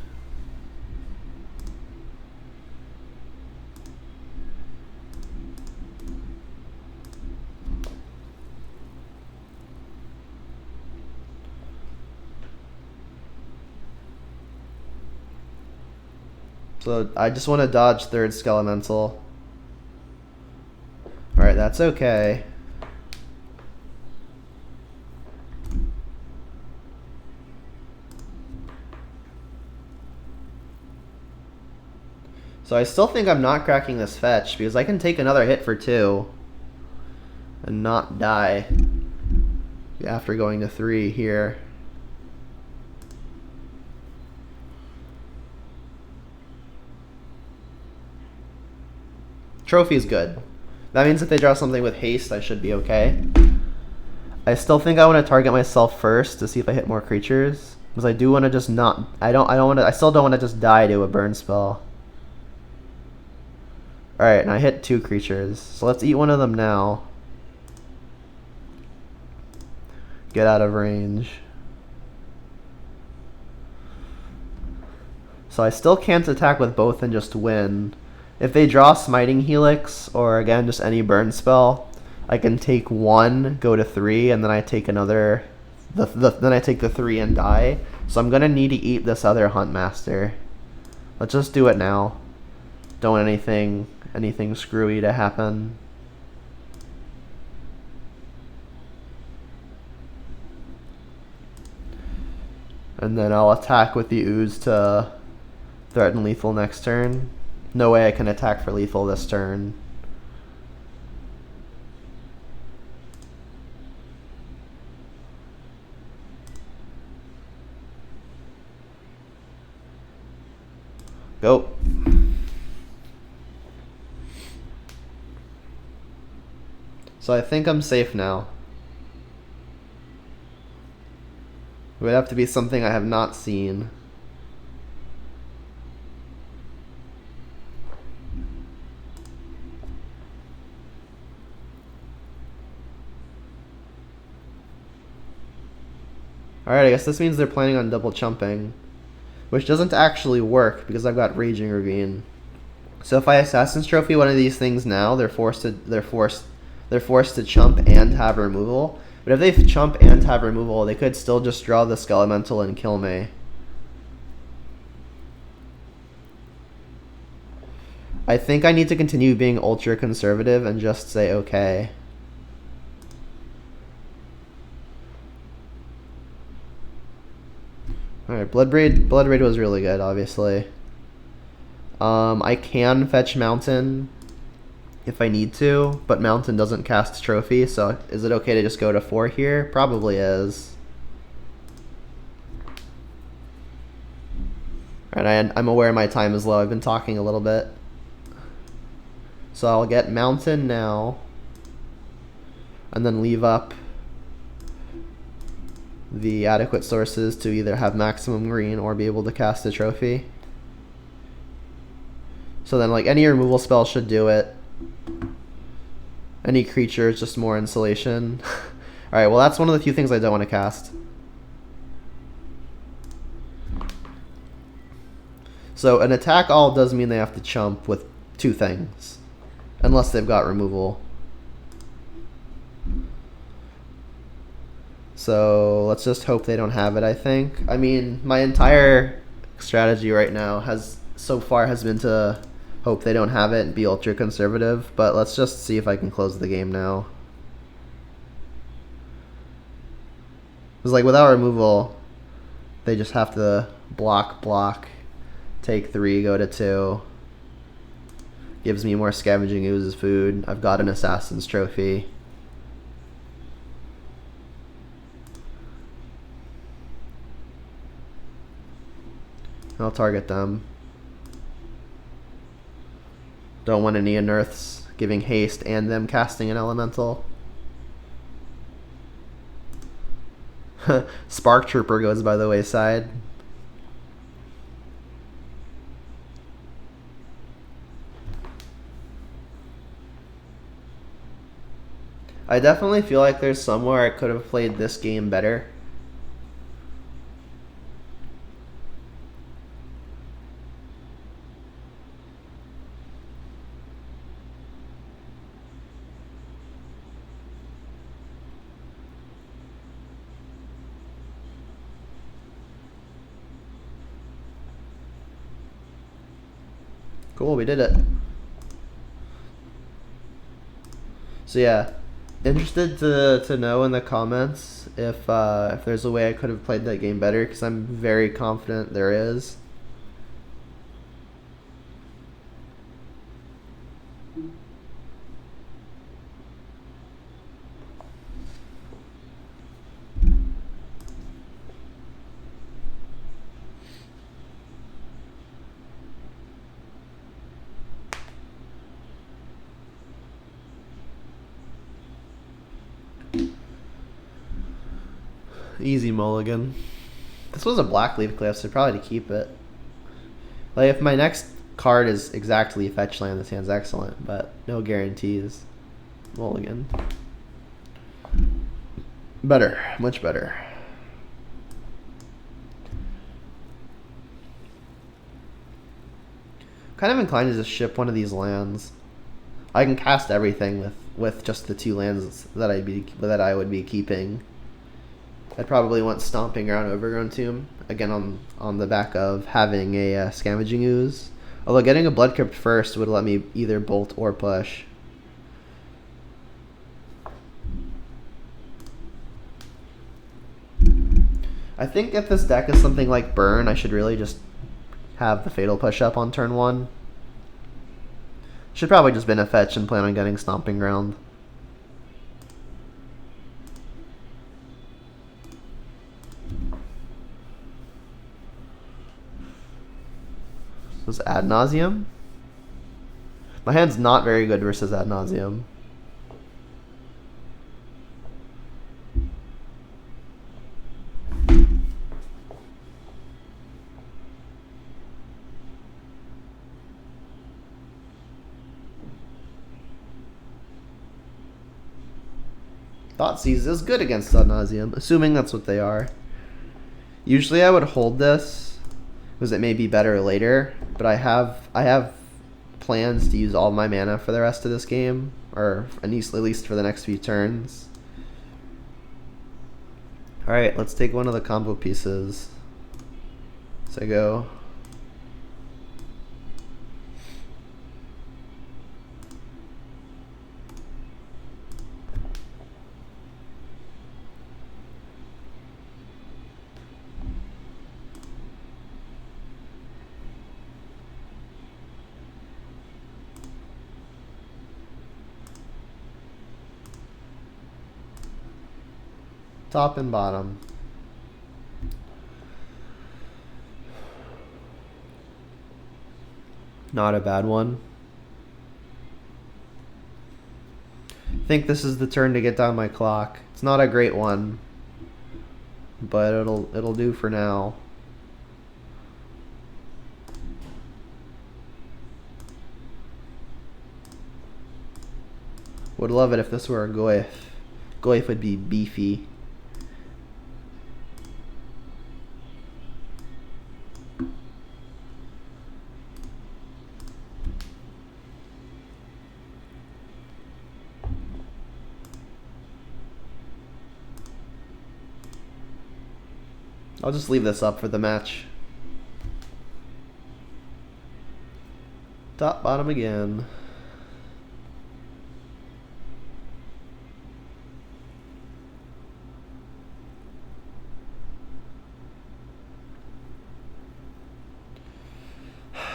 S1: So I just want to dodge 3rd Skelemental. Alright, that's okay. So I still think I'm not cracking this fetch because I can take another hit for 2 and not die after going to 3 here. Trophy's good. That means if they draw something with haste, I should be okay. I still think I want to target myself first to see if I hit more creatures, because I do want to just not. I still don't want to just die to a burn spell. All right, and I hit 2 creatures, so let's eat one of them now. Get out of range. So I still can't attack with both and just win. If they draw Smiting Helix, or again, just any burn spell, I can take 1, go to 3, and then I take another, then I take the 3 and die. So I'm gonna need to eat this other Huntmaster. Let's just do it now. Don't want anything screwy to happen. And then I'll attack with the Ooze to threaten lethal next turn. No way I can attack for lethal this turn. Go. So I think I'm safe now. It would have to be something I have not seen. Alright, I guess this means they're planning on double chumping, which doesn't actually work because I've got Raging Ravine. So if I Assassin's Trophy one of these things now, they're forced to chump and have removal. But if they chump and have removal, they could still just draw the Skelemental and kill me. I think I need to continue being ultra conservative and just say okay. Alright, Bloodbraid was really good, obviously. I can fetch Mountain if I need to, but Mountain doesn't cast Trophy, so is it okay to just go to 4 here? Probably is. Alright, I'm aware my time is low. I've been talking a little bit. So I'll get Mountain now, and then leave up the adequate sources to either have maximum green or be able to cast a Trophy. So then, like, any removal spell should do it. Any creature is just more insulation. Alright, well that's one of the few things I don't want to cast. So an attack all does mean they have to chump with 2 things. Unless they've got removal. So let's just hope they don't have it, I think. I mean, my entire strategy right now so far has been to hope they don't have it and be ultra conservative, but let's just see if I can close the game now. Because like without removal, they just have to block, take 3, go to 2. Gives me more Scavenging Ooze as food. I've got an Assassin's Trophy. I'll target them. Don't want any unearths giving haste and them casting an elemental. Spark Trooper goes by the wayside. I definitely feel like there's somewhere I could have played this game better. Cool, we did it. So yeah, interested to know in the comments if there's a way I could have played that game better, because I'm very confident there is. Easy mulligan. This was a black leaf cliff, so probably to keep it. Like if my next card is exactly fetch land, this hand's excellent, but no guarantees. Mulligan. Better, much better. Kind of inclined to just ship one of these lands. I can cast everything with just the 2 lands that I would be keeping. I'd probably want Stomping Ground, Overgrown Tomb, again on the back of having a Scavenging Ooze. Although getting a Blood Crypt first would let me either bolt or push. I think if this deck is something like Burn, I should really just have the Fatal Push up on turn 1. Should probably just been a fetch and plan on getting Stomping Ground. Was Ad Nauseum? My hand's not very good versus Ad Nauseum. Thoughtseize is good against Ad Nauseum, assuming that's what they are. Usually I would hold this, because it may be better later, but I have plans to use all my mana for the rest of this game, or at least for the next few turns. Alright, let's take one of the combo pieces. So I go top and bottom. Not a bad one. I think this is the turn to get down my clock. It's not a great one, but it'll do for now. Would love it if this were a Goyf. Goyf would be beefy. I'll just leave this up for the match. Top, bottom again.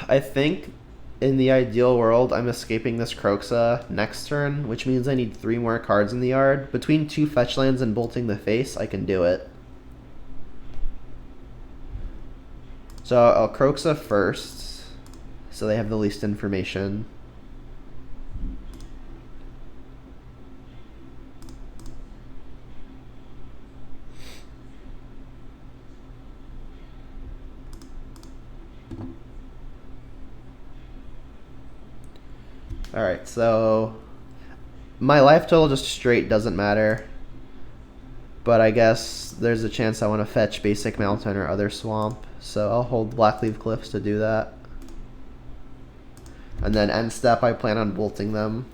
S1: I think in the ideal world, I'm escaping this Kroxa next turn, which means I need 3 more cards in the yard. Between 2 fetch lands and bolting the face, I can do it. So I'll Kroxa first, so they have the least information. Alright, so my life total just straight doesn't matter. But I guess there's a chance I want to fetch Basic Mountain or other Swamp. So I'll hold Blackleaf Cliffs to do that. And then end step, I plan on bolting them.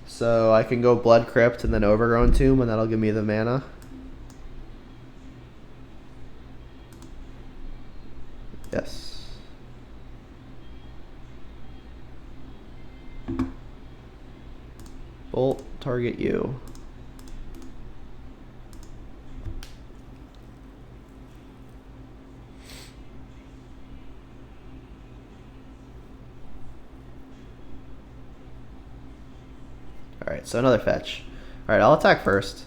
S1: So I can go Blood Crypt and then Overgrown Tomb, and that'll give me the mana. Yes. Bolt, target you. Alright, so another fetch. Alright, I'll attack first.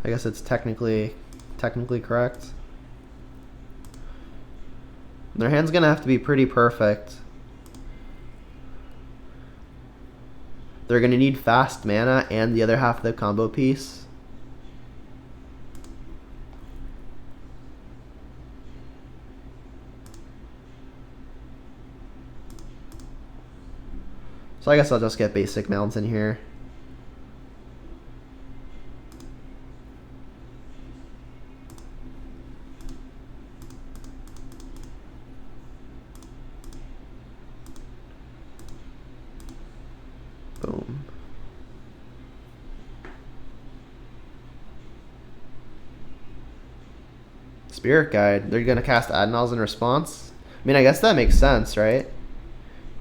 S1: I guess it's technically correct. Their hand's gonna have to be pretty perfect. They're gonna need fast mana and the other half of the combo piece. So I guess I'll just get Basic Mountain here. Boom. Spirit Guide. They're gonna cast Adnals in response? I mean, I guess that makes sense, right?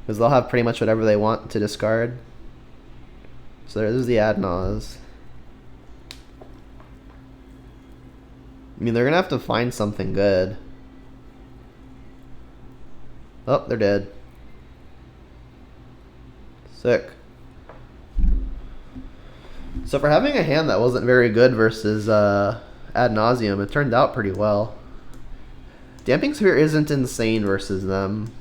S1: Because they'll have pretty much whatever they want to discard. So there's the Adnals. I mean, they're gonna have to find something good. Oh, they're dead. Sick. So for having a hand that wasn't very good versus Ad Nauseum, it turned out pretty well. Damping Sphere isn't insane versus them,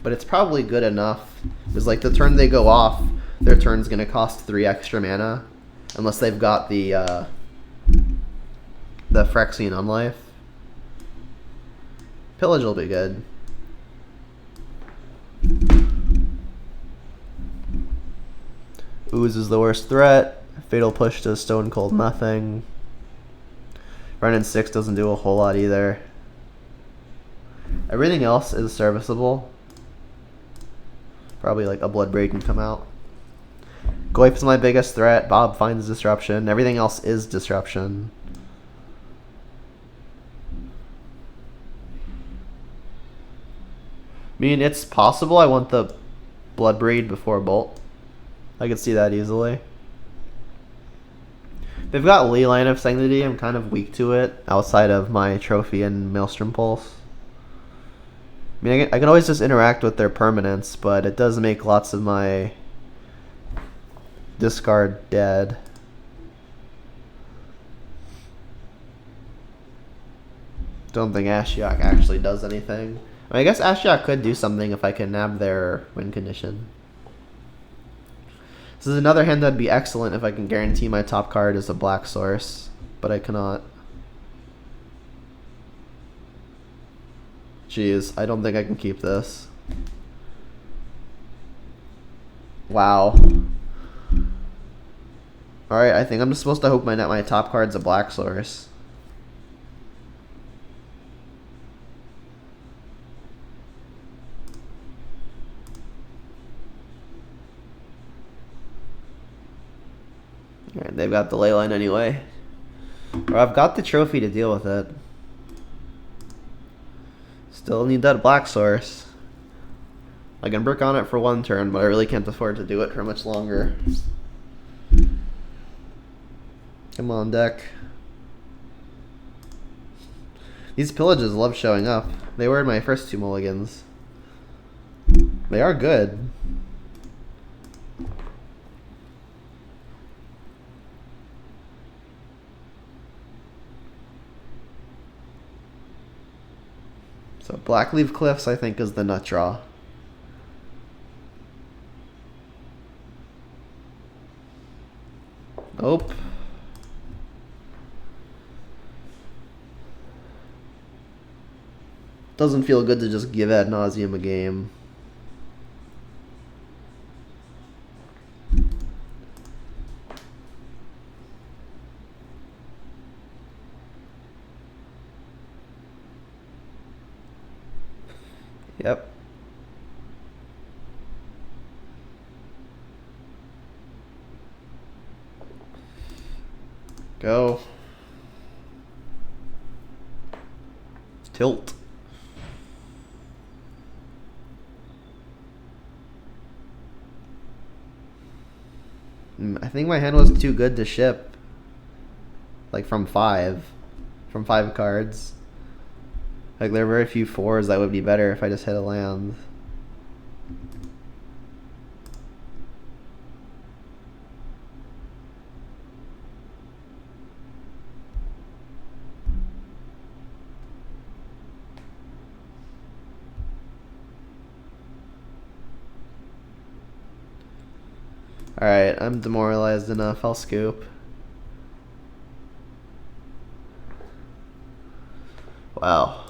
S1: but it's probably good enough. Because like the turn they go off, their turn's gonna cost 3 extra mana, unless they've got the Phyrexian Unlife. Pillage will be good. Ooze is the worst threat. Fatal Push does Stone Cold nothing. Renin 6 doesn't do a whole lot either. Everything else is serviceable. Probably like a Bloodbraid can come out. Goyf's my biggest threat. Bob finds Disruption. Everything else is Disruption. I mean, it's possible I want the Bloodbraid before Bolt. I could see that easily. They've got Leyline of Sanctity. I'm kind of weak to it outside of my Trophy and Maelstrom Pulse. I mean, I can always just interact with their permanents, but it does make lots of my discard dead. Don't think Ashiok actually does anything. I mean, I guess Ashiok could do something if I can nab their win condition. This is another hand that'd be excellent if I can guarantee my top card is a black source, but I cannot. Jeez, I don't think I can keep this. Wow. Alright, I think I'm just supposed to hope my top card's a black source. Alright, they've got the Leyline anyway. Or I've got the Trophy to deal with it. Still need that black source. I can brick on it for one turn, but I really can't afford to do it for much longer. Come on, deck. These pillages love showing up. They were in my first 2 mulligans. They are good. So Blackleaf Cliffs, I think, is the nut draw. Nope. Doesn't feel good to just give ad nauseum a game. Yep. Go. Tilt. I think my hand was too good to ship. Like from 5 cards. Like there are very few 4s that would be better if I just hit a land. Alright, I'm demoralized enough. I'll scoop. Wow.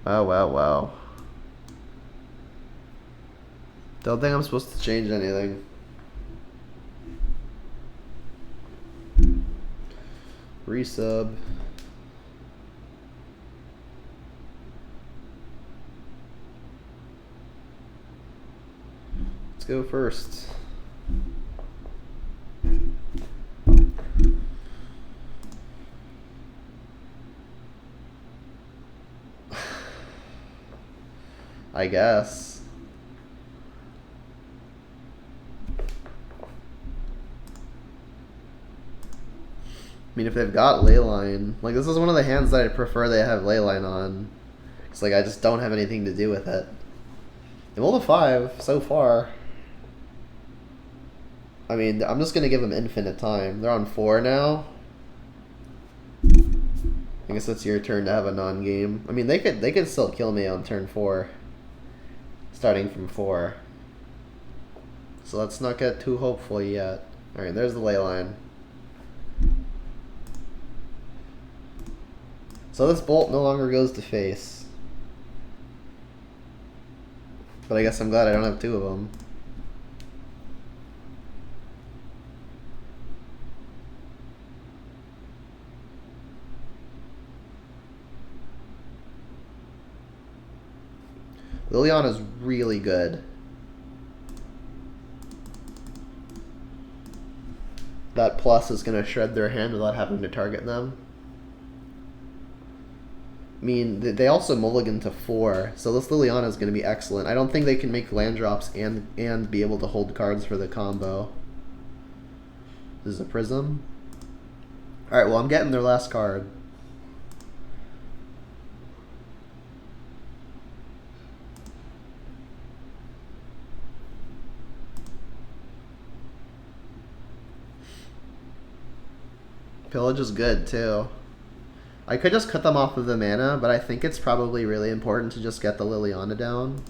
S1: Wow. Don't think I'm supposed to change anything. Resub. Let's go first. I guess. I mean, if they've got Leyline, like this is one of the hands that I prefer they have Leyline on. It's like I just don't have anything to do with it. They rolled a 5 so far. I mean, I'm just gonna give them infinite time. They're on 4 now. I guess it's your turn to have a non-game. I mean, they could still kill me on turn 4, starting from 4. So let's not get too hopeful yet. All right, there's the Leyline. So this bolt no longer goes to face. But I guess I'm glad I don't have 2 of them. Liliana's really good. That plus is going to shred their hand without having to target them. I mean, they also mulligan to 4, so this Liliana is going to be excellent. I don't think they can make land drops and be able to hold cards for the combo. This is a Prism. Alright, well, I'm getting their last card. Pillage is good, too. I could just cut them off of the mana, but I think it's probably really important to just get the Liliana down.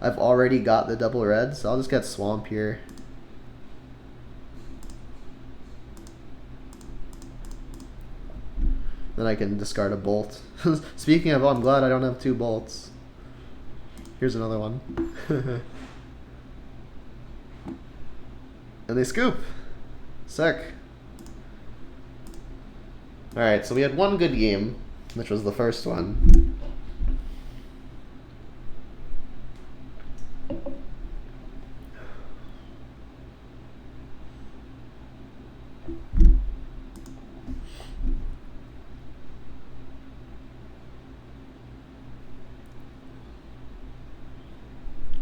S1: I've already got the double red, so I'll just get Swamp here. Then I can discard a bolt. Speaking of, I'm glad I don't have 2 bolts. Here's another one. And they scoop. Sick. Alright, so we had one good game, which was the first one.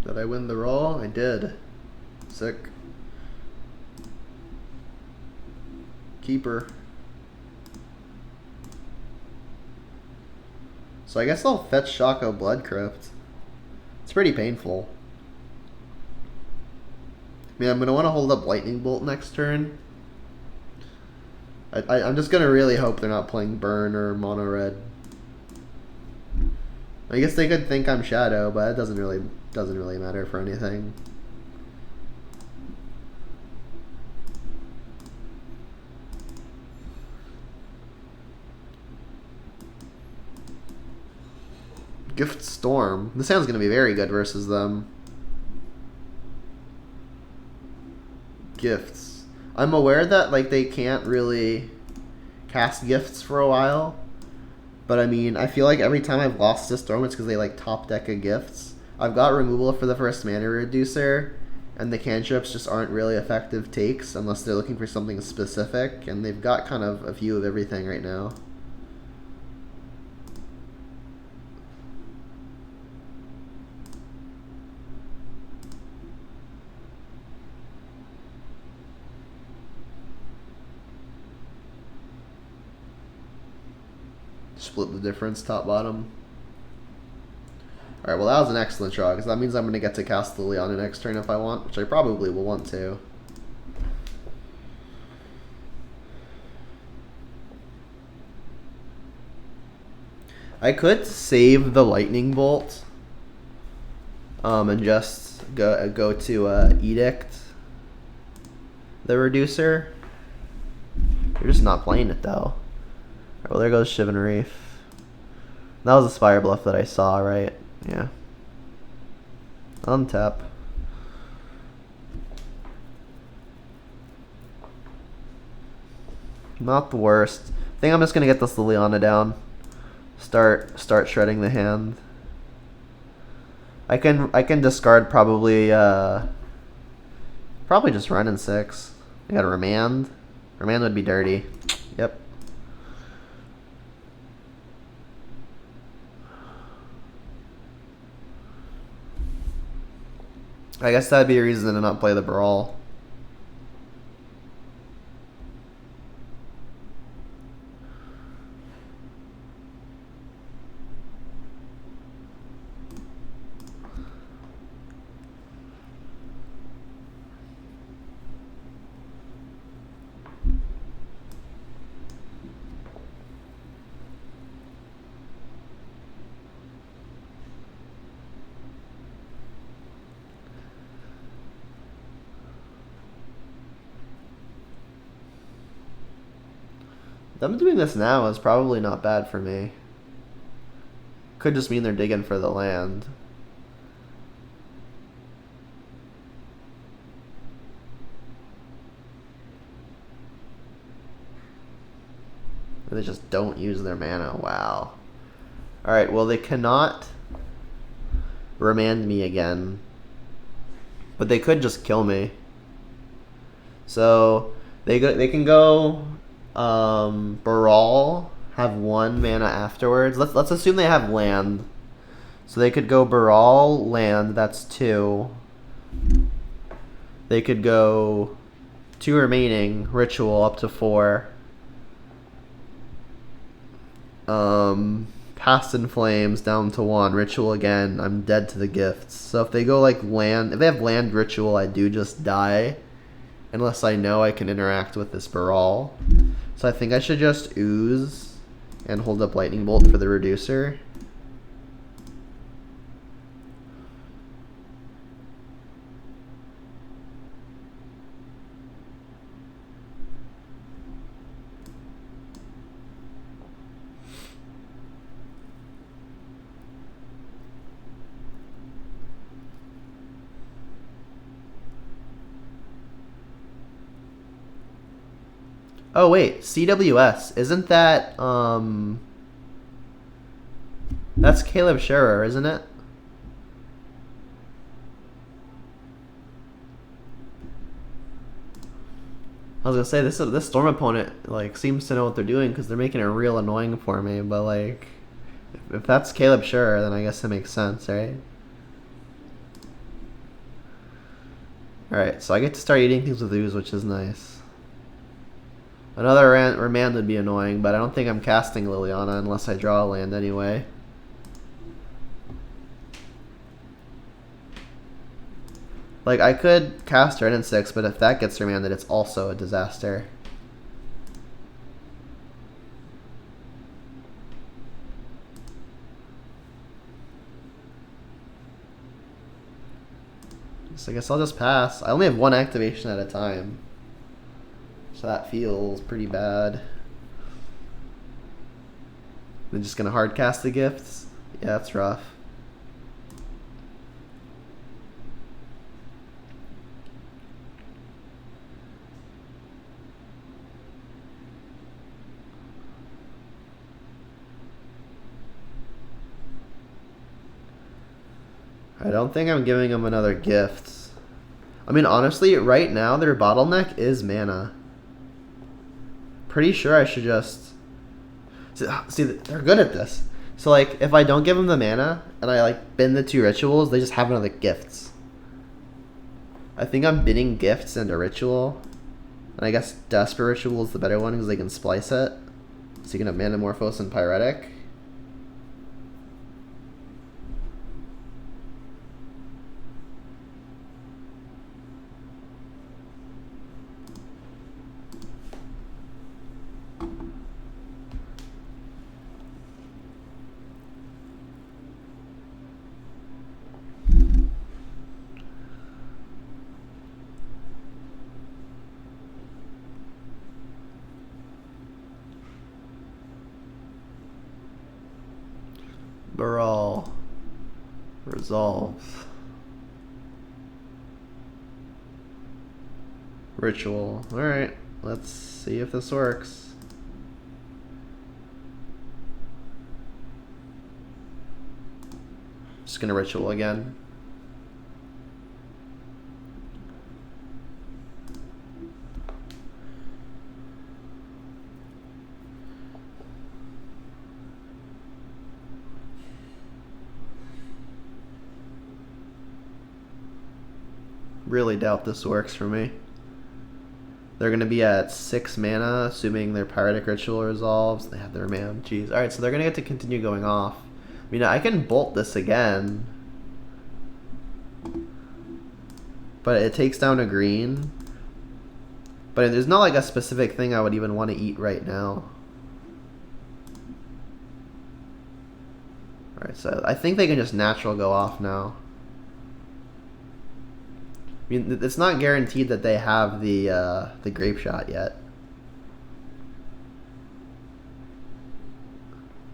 S1: Did I win the roll? I did. Sick. Keeper. So I guess I'll fetch Shaco Blood Crypt. It's pretty painful. I mean, I'm going to want to hold up Lightning Bolt next turn. I'm just going to really hope they're not playing Burn or Mono Red. I guess they could think I'm Shadow, but it doesn't really matter for anything. Gift Storm. This hand's going to be very good versus them. Gifts. I'm aware that like they can't really cast gifts for a while. But I mean, I feel like every time I've lost to Storm, it's because they like top deck of gifts. I've got removal for the first mana reducer, and the cantrips just aren't really effective takes unless they're looking for something specific, and they've got kind of a few of everything right now. Split the difference, top bottom. Alright, well that was an excellent draw, because that means I'm going to get to cast Liliana next turn if I want, which I probably will want to. I could save the Lightning Bolt and just go to Edict the Reducer. You're just not playing it though. Right, well, there goes Shivan Reef. That was a Spire Bluff that I saw, right? Yeah. Untap. Not the worst. I think I'm just gonna get this Liliana down. Start shredding the hand. I can discard probably just run in 6. I got a Remand. Remand would be dirty. Yep. I guess that'd be a reason to not play the Brawl. Them doing this now is probably not bad for me. Could just mean they're digging for the land. Or they just don't use their mana. Wow. Alright, well they cannot remand me again. But they could just kill me. So they can go Baral, have 1 mana afterwards. Let's assume they have land. So they could go Baral, land, that's 2. They could go 2 remaining, ritual up to 4. Past in Flames down to 1, ritual again, I'm dead to the gifts. So if they go like land, if they have land ritual, I do just die. Unless I know I can interact with this Baral. So I think I should just ooze and hold up Lightning Bolt for the Reducer. Oh wait, CWS. Isn't that that's Caleb Scherer, isn't it? I was gonna say this Storm opponent like seems to know what they're doing because they're making it real annoying for me. But like, if that's Caleb Scherer, then I guess it makes sense, right? Alright, so I get to start eating things with ooze, which is nice. Another remand would be annoying, but I don't think I'm casting Liliana unless I draw a land anyway. Like, I could cast Red and 6, but if that gets remanded, it's also a disaster. So I guess I'll just pass. I only have one activation at a time, so that feels pretty bad. They're just gonna hard cast the gifts? Yeah, that's rough. I don't think I'm giving them another gift. I mean, honestly, right now their bottleneck is mana. Pretty sure I should just... See, they're good at this. So, like, if I don't give them the mana, and I, like, bin the 2 rituals, they just have another gifts. I think I'm binning gifts and a ritual. And I guess Desperate Ritual is the better one, because they can splice it. So you can have Manamorphose and Pyretic. Baral. Resolve. Ritual. Alright, let's see if this works. Just gonna ritual again. Really doubt this works for me. They're going to be at 6 mana, assuming their Pyretic Ritual resolves. They have their mana. Jeez. Alright, so they're going to get to continue going off. I mean, I can bolt this again. But it takes down a green. But there's not like a specific thing I would even want to eat right now. Alright, so I think they can just natural go off now. I mean, it's not guaranteed that they have the Grape Shot yet.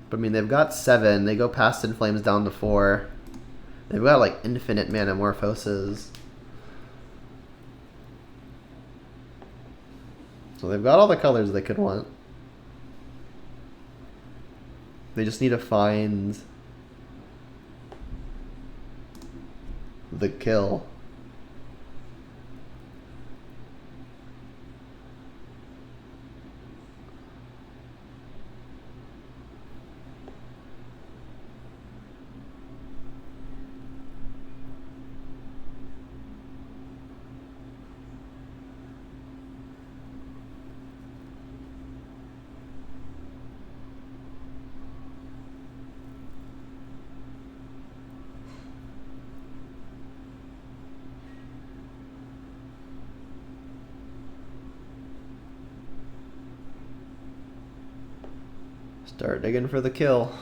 S1: But I mean, they've got 7. They go past In Flames down to 4. They've got like infinite Manamorphoses. So they've got all the colors they could want. They just need to find the kill. Start digging for the kill.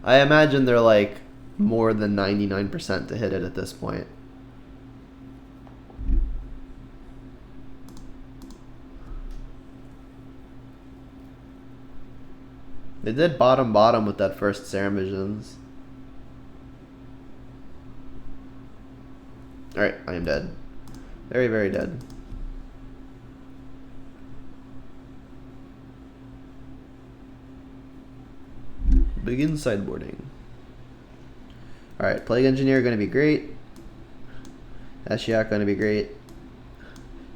S1: I imagine they're like more than 99% to hit it at this point. They did bottom with that first Serum Visions. Alright, I am dead. Very, very dead. Begin sideboarding. Alright, Plague Engineer going to be great. Ashiok going to be great.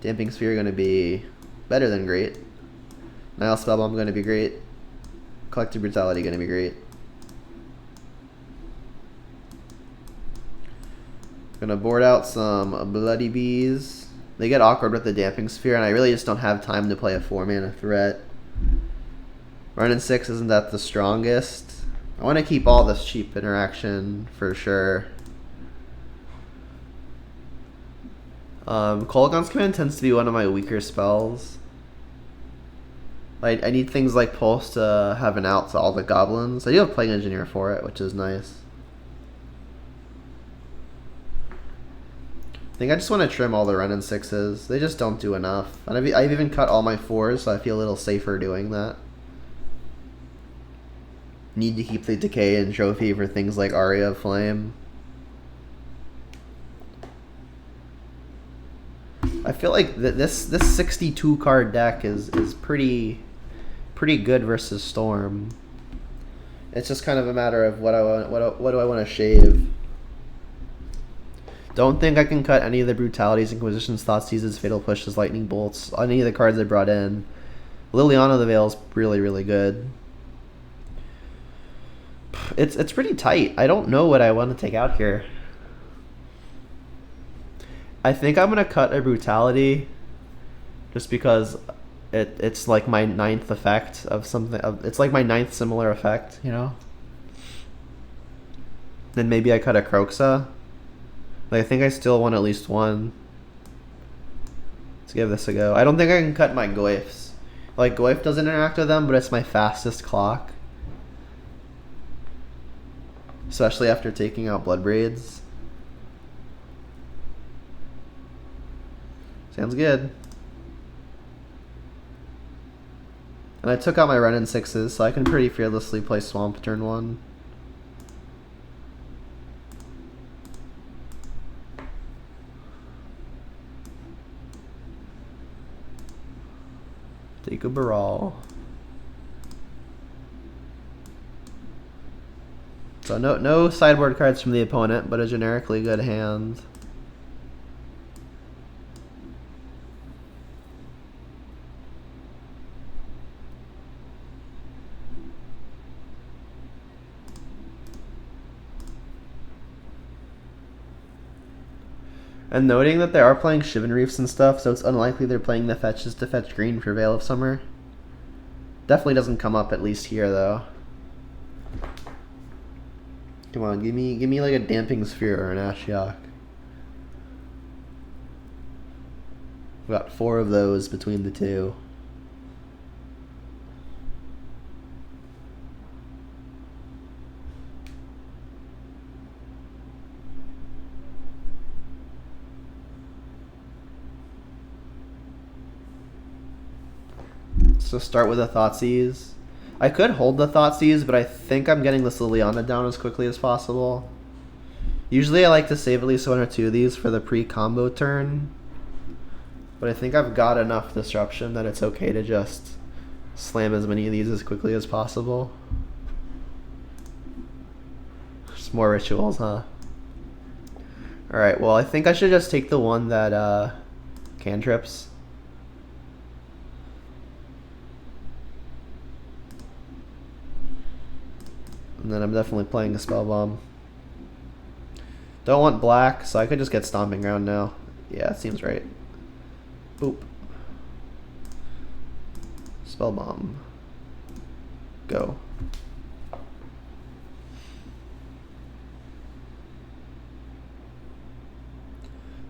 S1: Damping Sphere going to be better than great. Nile Spellbomb going to be great. Collective Brutality going to be great. Gonna board out some Bloody Bees. They get awkward with the Damping Sphere, and I really just don't have time to play a 4-mana threat. Running 6 isn't that the strongest. I want to keep all this cheap interaction for sure. Kolaghan's Command tends to be one of my weaker spells. I need things like Pulse to have an out to all the goblins. I do have Plague Engineer for it, which is nice. I think I just want to trim all the Renin 6s. They just don't do enough. And I've even cut all my 4s, so I feel a little safer doing that. Need to keep the Decay and Trophy for things like Aria of Flame. I feel like this 62 card deck is pretty good versus Storm. It's just kind of a matter of what do I want to shave. Don't think I can cut any of the Brutalities, Inquisitions, Thoughtseizes, Fatal Pushes, Lightning Bolts, any of the cards I brought in. Liliana the Veil's really good. It's pretty tight. I don't know what I want to take out here. I think I'm gonna cut a Brutality, just because it's like my 9th effect of something. It's like my 9th similar effect, you know. Then maybe I cut a Kroxa. Like, I think I still want at least one. Let's give this a go. I don't think I can cut my Goyfs. Like, Goyf doesn't interact with them, but it's my fastest clock. Especially after taking out Bloodbraids. Sounds good. And I took out my Renin 6s, so I can pretty fearlessly play Swamp turn 1. Take a Baral. So no sideboard cards from the opponent, but a generically good hand. And noting that they are playing Shivan Reefs and stuff, so it's unlikely they're playing the fetches to fetch green for Veil of Summer. Definitely doesn't come up at least here though. Come on, give me like a Damping Sphere or an Ashiok. We've got 4 of those between the two. So start with a Thoughtseize. I could hold the Thoughtseize, but I think I'm getting this Liliana down as quickly as possible. Usually I like to save at least 1 or 2 of these for the pre-combo turn. But I think I've got enough disruption that it's okay to just slam as many of these as quickly as possible. Just more rituals, huh? Alright, well I think I should just take the one that cantrips. And then I'm definitely playing a Spell Bomb. Don't want black, so I could just get Stomping Ground now. Yeah, that seems right. Boop. Spell Bomb. Go.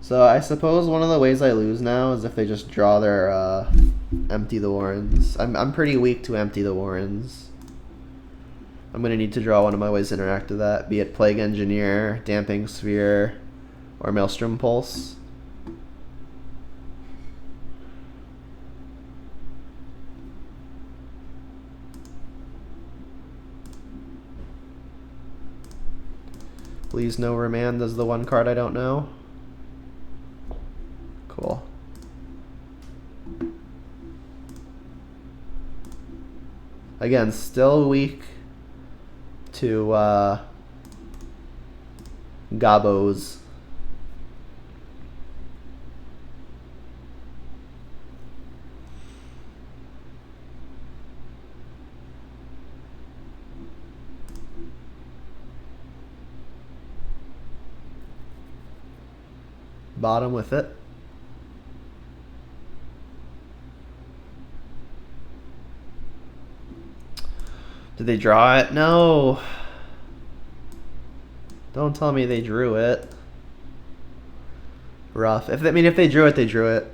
S1: So I suppose one of the ways I lose now is if they just draw their Empty the Warrens. I'm pretty weak to Empty the Warrens. I'm going to need to draw one of my ways to interact with that, be it Plague Engineer, Damping Sphere, or Maelstrom Pulse. Please no Remand is the one card I don't know. Cool. Again, still weak to Gabos. bottom with it. Did they draw it? No. Don't tell me they drew it. Rough. If they drew it, they drew it.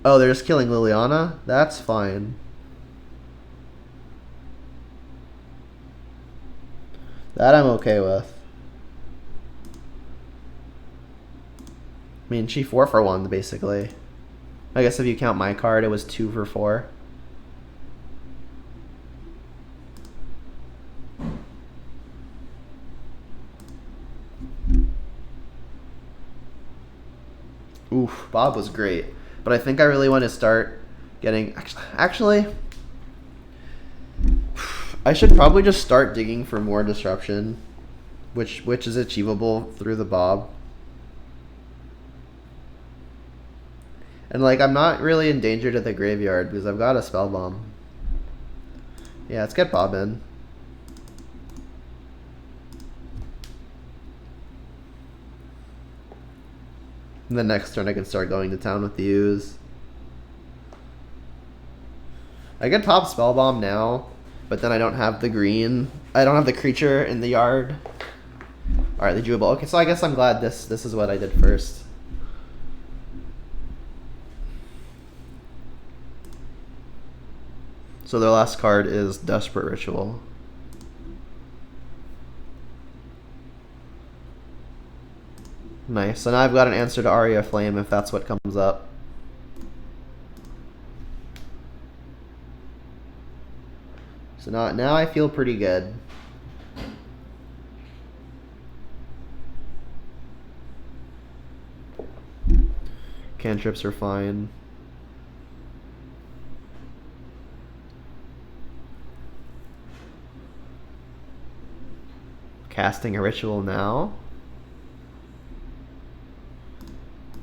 S1: Oh, they're just killing Liliana? That's fine. That I'm okay with. I mean, she 4 for 1, basically. I guess if you count my card, it was 2 for 4. Oof, Bob was great. But I think I really want to start getting... Actually, I should probably just start digging for more disruption, which is achievable through the Bob. And like, I'm not really endangered at the graveyard because I've got a spell bomb. Yeah, let's get Bob in. And the next turn I can start going to town with the ooze. I could pop spell bomb now, but then I don't have the green. I don't have the creature in the yard. Alright, they drew a ball. Okay, so I guess I'm glad this is what I did first. So their last card is Desperate Ritual. Nice. So now I've got an answer to Aria Flame if that's what comes up. So now I feel pretty good. Cantrips are fine. Casting a ritual now.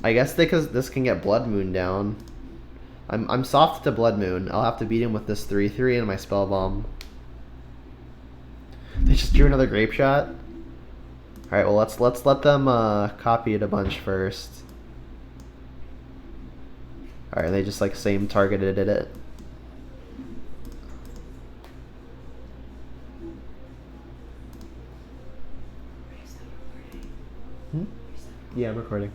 S1: I guess because this can get Blood Moon down. I'm soft to Blood Moon. I'll have to beat him with this 3/3 and my spell bomb. They just drew another Grape Shot. All right, well let's let them copy it a bunch first. All right, they just like same targeted it. Yeah, I'm recording.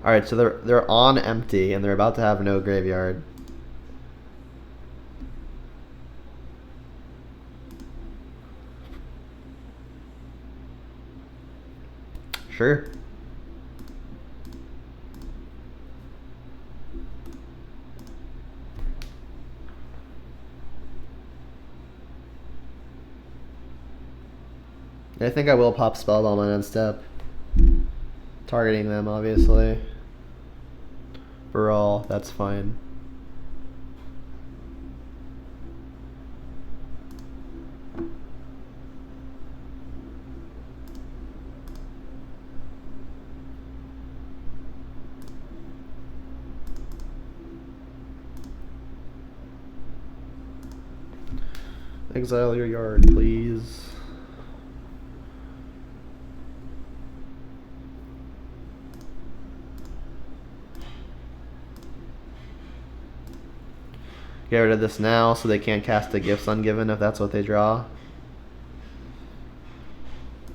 S1: Alright, so they're on empty and they're about to have no graveyard. Sure. I think I will pop Spellbomb on end step. Targeting them, obviously. Brawl, that's fine. Exile your yard, please. Get rid of this now so they can't cast the Gifts Ungiven if that's what they draw.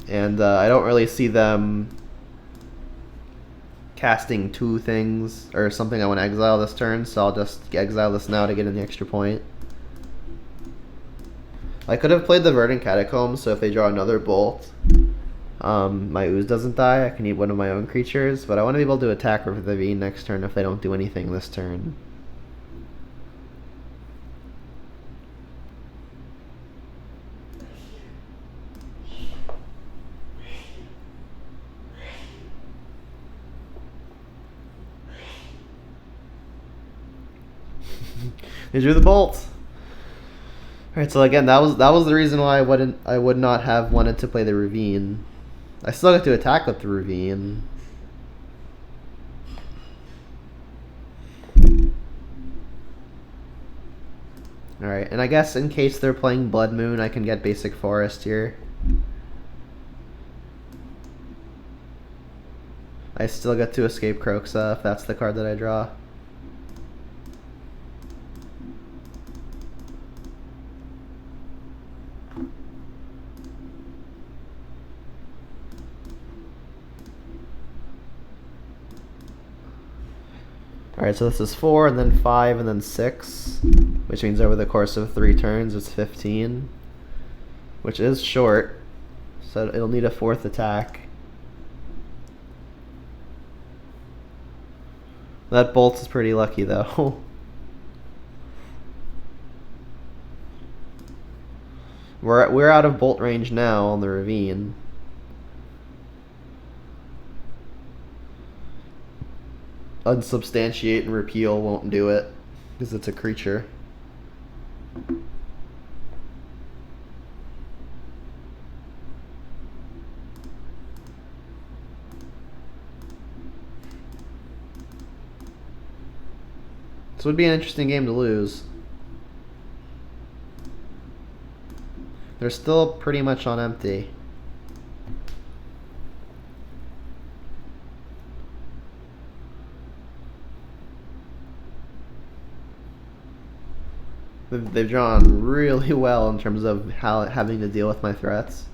S1: And I don't really see them casting 2 things or something I want to exile this turn, so I'll just exile this now to get in the extra point. I could have played the Verdant Catacombs, so if they draw another Bolt, my ooze doesn't die. I can eat one of my own creatures, but I want to be able to attack with the V next turn if they don't do anything this turn. They drew the bolt. Alright, so again, that was the reason why I would not have wanted to play the Ravine. I still get to attack with the Ravine. Alright, and I guess in case they're playing Blood Moon, I can get basic Forest here. I still get to escape Kroxa if that's the card that I draw. Alright, so this is 4, and then 5, and then 6, which means over the course of 3 turns it's 15, which is short, so it'll need a 4th attack. That Bolt is pretty lucky though. We're out of Bolt range now on the Ravine. Unsubstantiate and Repeal won't do it because it's a creature. This would be an interesting game to lose. They're still pretty much on empty. They've drawn really well in terms of having to deal with my threats.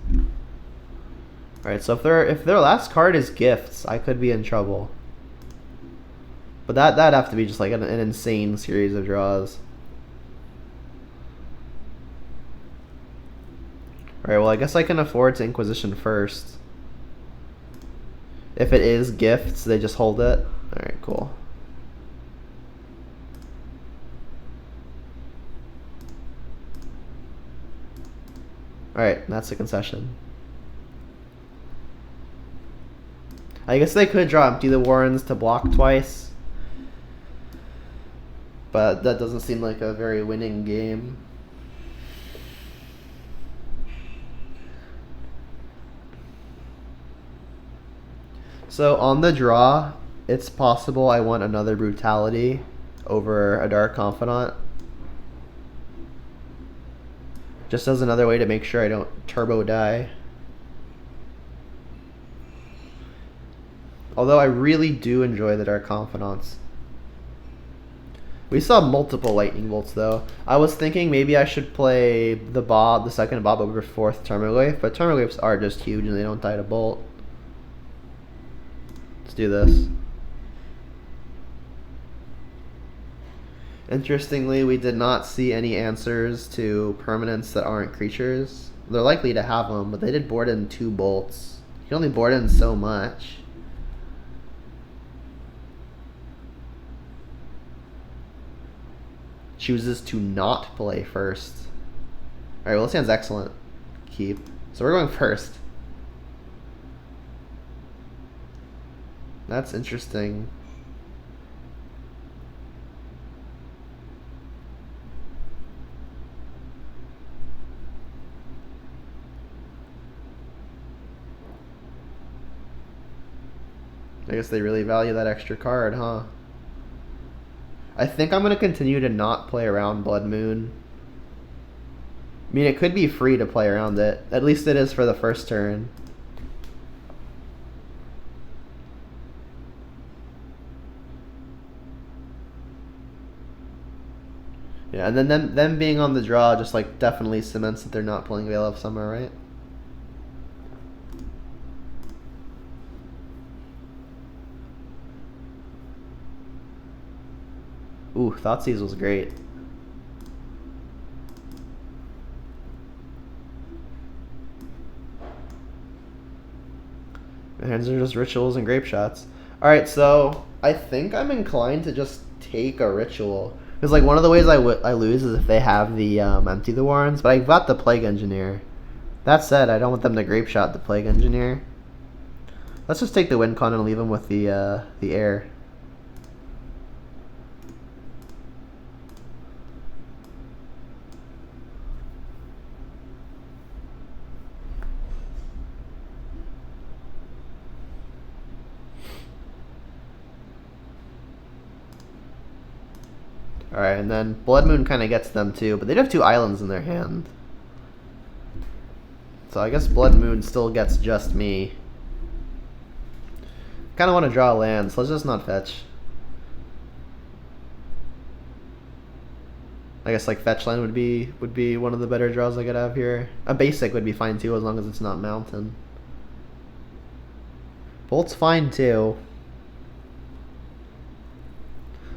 S1: Alright, so if their last card is Gifts, I could be in trouble. But that'd have to be just like an insane series of draws. Alright, well I guess I can afford to Inquisition first. If it is Gifts, they just hold it. Alright, cool. Alright, that's a concession. I guess they could draw Empty the Warrens to block twice. But that doesn't seem like a very winning game. So on the draw, it's possible I want another Brutality over a Dark Confidant. Just as another way to make sure I don't turbo die. Although I really do enjoy the Dark Confidants. We saw multiple Lightning Bolts though. I was thinking maybe I should play the second Bob over 4th Termaglyph, but Termaglyphs are just huge and they don't die to Bolt. Let's do this. Interestingly, we did not see any answers to permanents that aren't creatures. They're likely to have them, but they did board in 2 bolts. You can only board in so much. Chooses to not play first. Alright, well this hand's excellent. Keep. So we're going first. That's interesting. I guess they really value that extra card, huh? I think I'm going to continue to not play around Blood Moon. I mean, it could be free to play around it. At least it is for the first turn. Yeah, and then them being on the draw just like definitely cements that they're not playing Veil of Summer, right? Ooh, Thoughtseize was great. My hands are just rituals and grape shots. Alright, so I think I'm inclined to just take a ritual. Because like one of the ways I lose is if they have the Empty the Warrens, but I got the Plague Engineer. That said, I don't want them to grape shot the Plague Engineer. Let's just take the win con and leave them with the air. Alright, and then Blood Moon kind of gets them too, but they do have 2 islands in their hand. So I guess Blood Moon still gets just me. Kind of want to draw a land, so let's just not fetch. I guess like fetch land would be one of the better draws I could have here. A basic would be fine too, as long as it's not mountain. Bolt's fine too.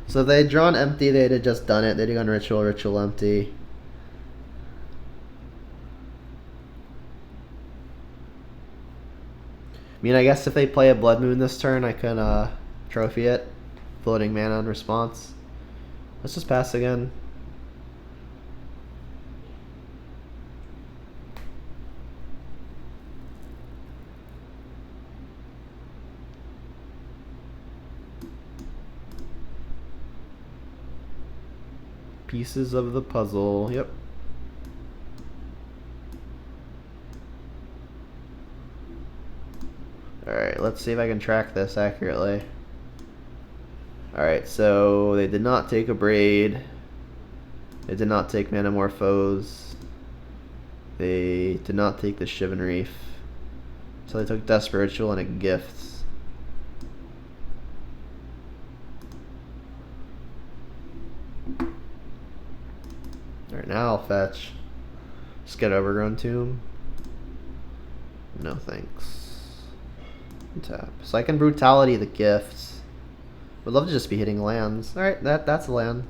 S1: So if they had drawn empty, they'd have just done it. They'd have gone ritual empty. I mean, I guess if they play a Blood Moon this turn, I can trophy it. Floating mana in response. Let's just pass again. Pieces of the puzzle, yep. Alright, let's see if I can track this accurately. Alright, so they did not take a Braid. They did not take Manamorphose. They did not take the Shivan Reef. So they took Desperate Ritual and a Gift. Alright, now I'll fetch. Just get Overgrown Tomb. No thanks. Tap. So I can Brutality the Gifts. Would love to just be hitting lands. Alright, that's a land.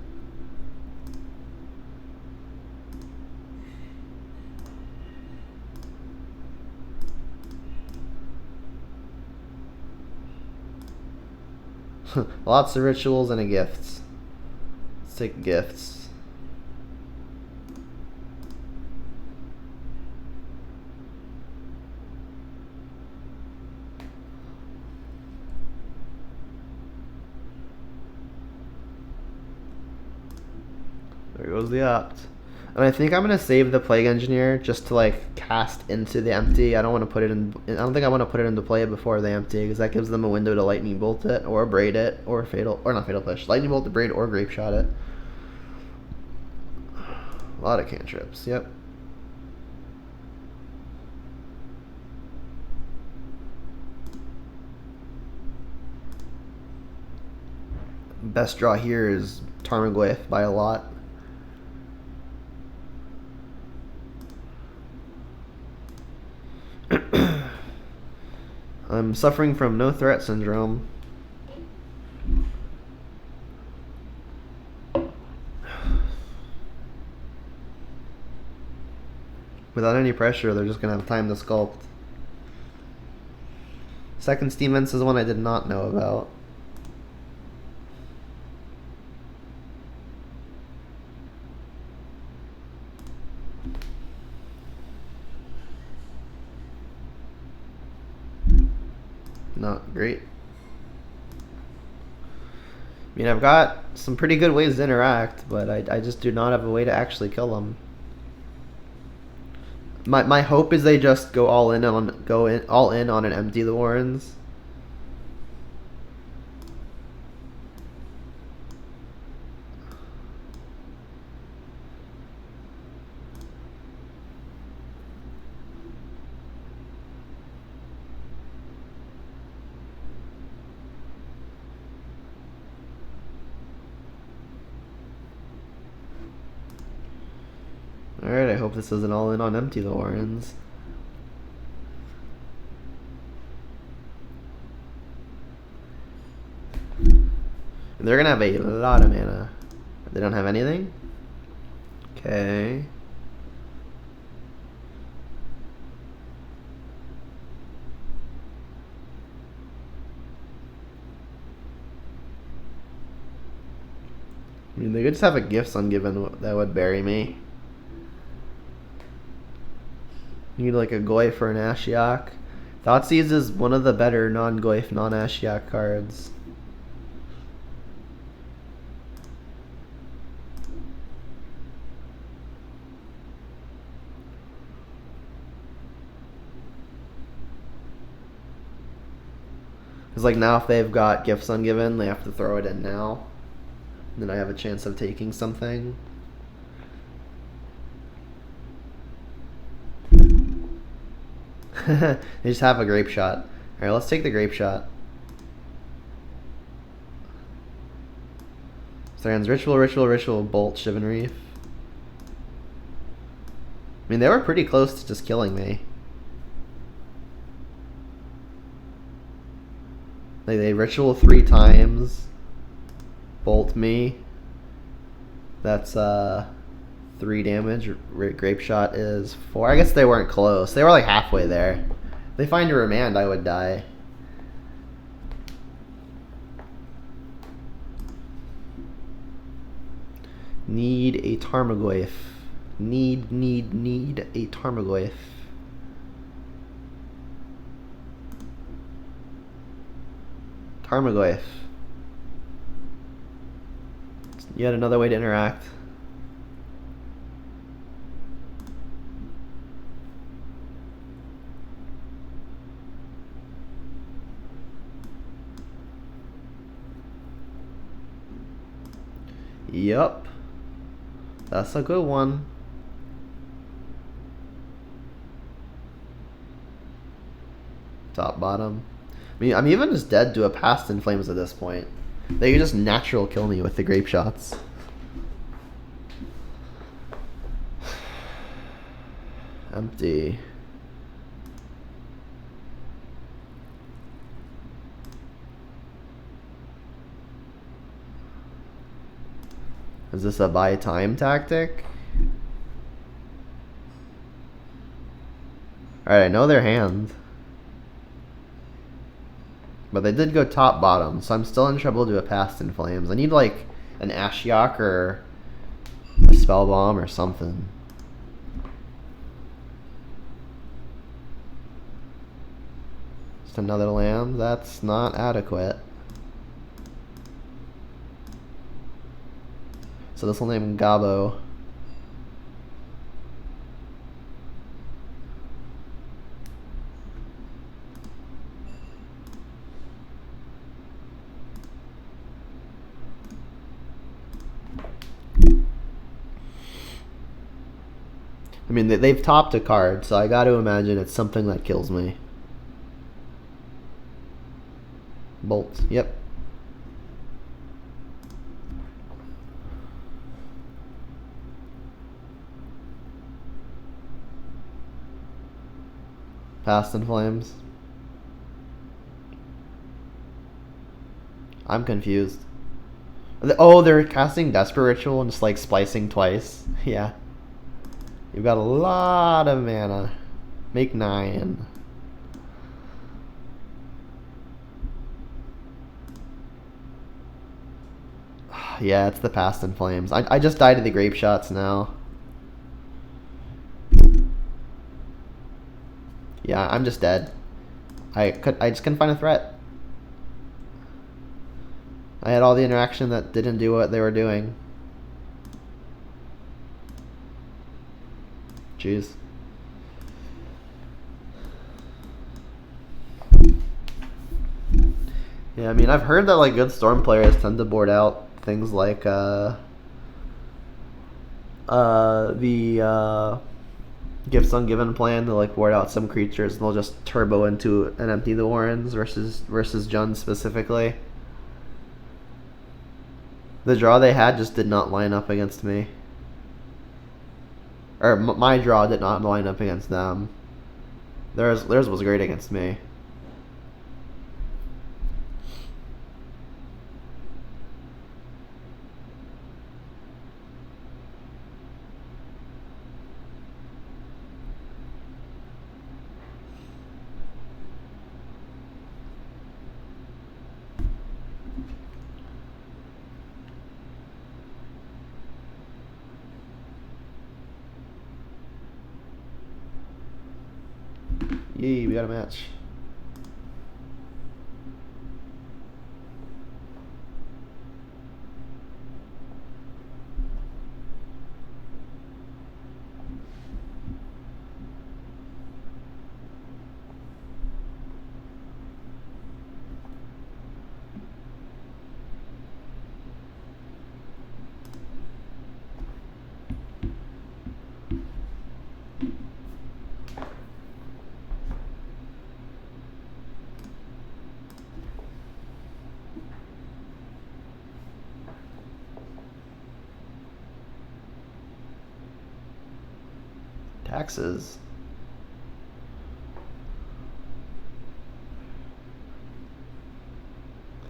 S1: Lots of rituals and a gift. Let's take gifts. There goes the opt. And I think I'm gonna save the Plague Engineer just to like cast into the empty. I don't want to put it in. I don't think I want to put it into play before the empty because that gives them a window to Lightning Bolt it or Braid it or Fatal or not Fatal Push. Lightning Bolt the Braid or Grape Shot it. A lot of cantrips. Yep. Best draw here is Tarmogoyf by a lot. I'm suffering from no threat syndrome. Without any pressure, they're just gonna have time to sculpt. Second Steam Vents is one I did not know about. Not great. I mean, I've got some pretty good ways to interact, but I just do not have a way to actually kill them. My hope is they just go all in on an empty the Warrens. Alright, I hope this isn't all in on empty the Warrens. And they're gonna have a lot of mana. They don't have anything? Okay. I mean, they could just have a Gifts Ungiven that would bury me. Need like a Goyf or an Ashiok. Thoughtseize is one of the better non-Goyf, non-Ashiok cards. Because like now if they've got Gifts Ungiven, they have to throw it in now. then I have a chance of taking something. They just have a grape shot. Alright, let's take the grape shot. Thrans, ritual, bolt, Shivan Reef. I mean, they were pretty close to just killing me. They ritual 3 times. Bolt me. That's 3 damage. Grape shot is 4. I guess they weren't close. They were like halfway there. If they find a remand, I would die. Need a Tarmogoyf. Need a Tarmogoyf. Tarmogoyf. Yet another way to interact. Yup. That's a good one. Top, bottom. I mean, I'm even just dead to a Past in Flames at this point. They can just natural kill me with the grape shots. Empty. Is this a buy time tactic? Alright, I know their hand. But they did go top bottom, so I'm still in trouble to do a Past in Flames. I need like an Ashiok or a Spell Bomb or something. Just another land? That's not adequate. So this will name Gabo. I mean, they've topped a card, so I got to imagine it's something that kills me. Bolt, yep. Past in Flames. I'm confused. Oh, they're casting Desperate Ritual and just like splicing twice. Yeah. You've got a lot of mana. Make 9. Yeah, it's the Past in Flames. I just died to the grape shots now. Yeah, I'm just dead. I just couldn't find a threat. I had all the interaction that didn't do what they were doing. Jeez. Yeah, I mean, I've heard that like good Storm players tend to board out things like the Gifts Ungiven plan to like ward out some creatures, and they'll just turbo into and empty the Warrens versus Jund specifically. The draw they had just did not line up against me. Or my draw did not line up against them. Theirs was great against me. Yee, we got a match. Taxes.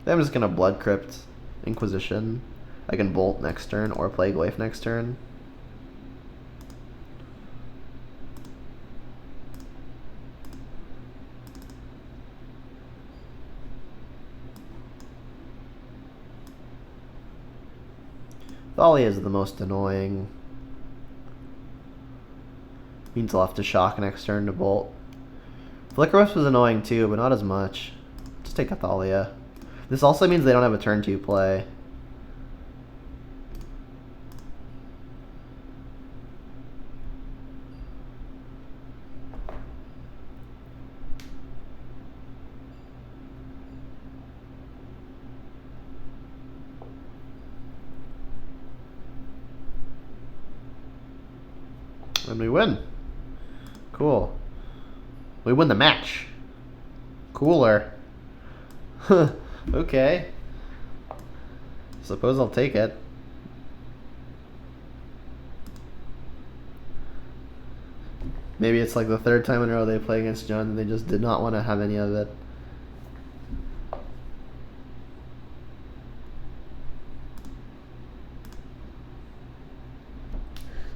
S1: I'm just gonna Blood Crypt Inquisition. I can Bolt next turn or Plague Waif next turn. Thalia is the most annoying. Means I'll have to shock next turn to Bolt. Flicker Wisp was annoying too, but not as much. Just take a Thalia. This also means they don't have a turn 2 play. And we win. Cool. We win the match. Cooler. Okay. Suppose I'll take it. Maybe it's like the third time in a row they play against John and they just did not want to have any of it.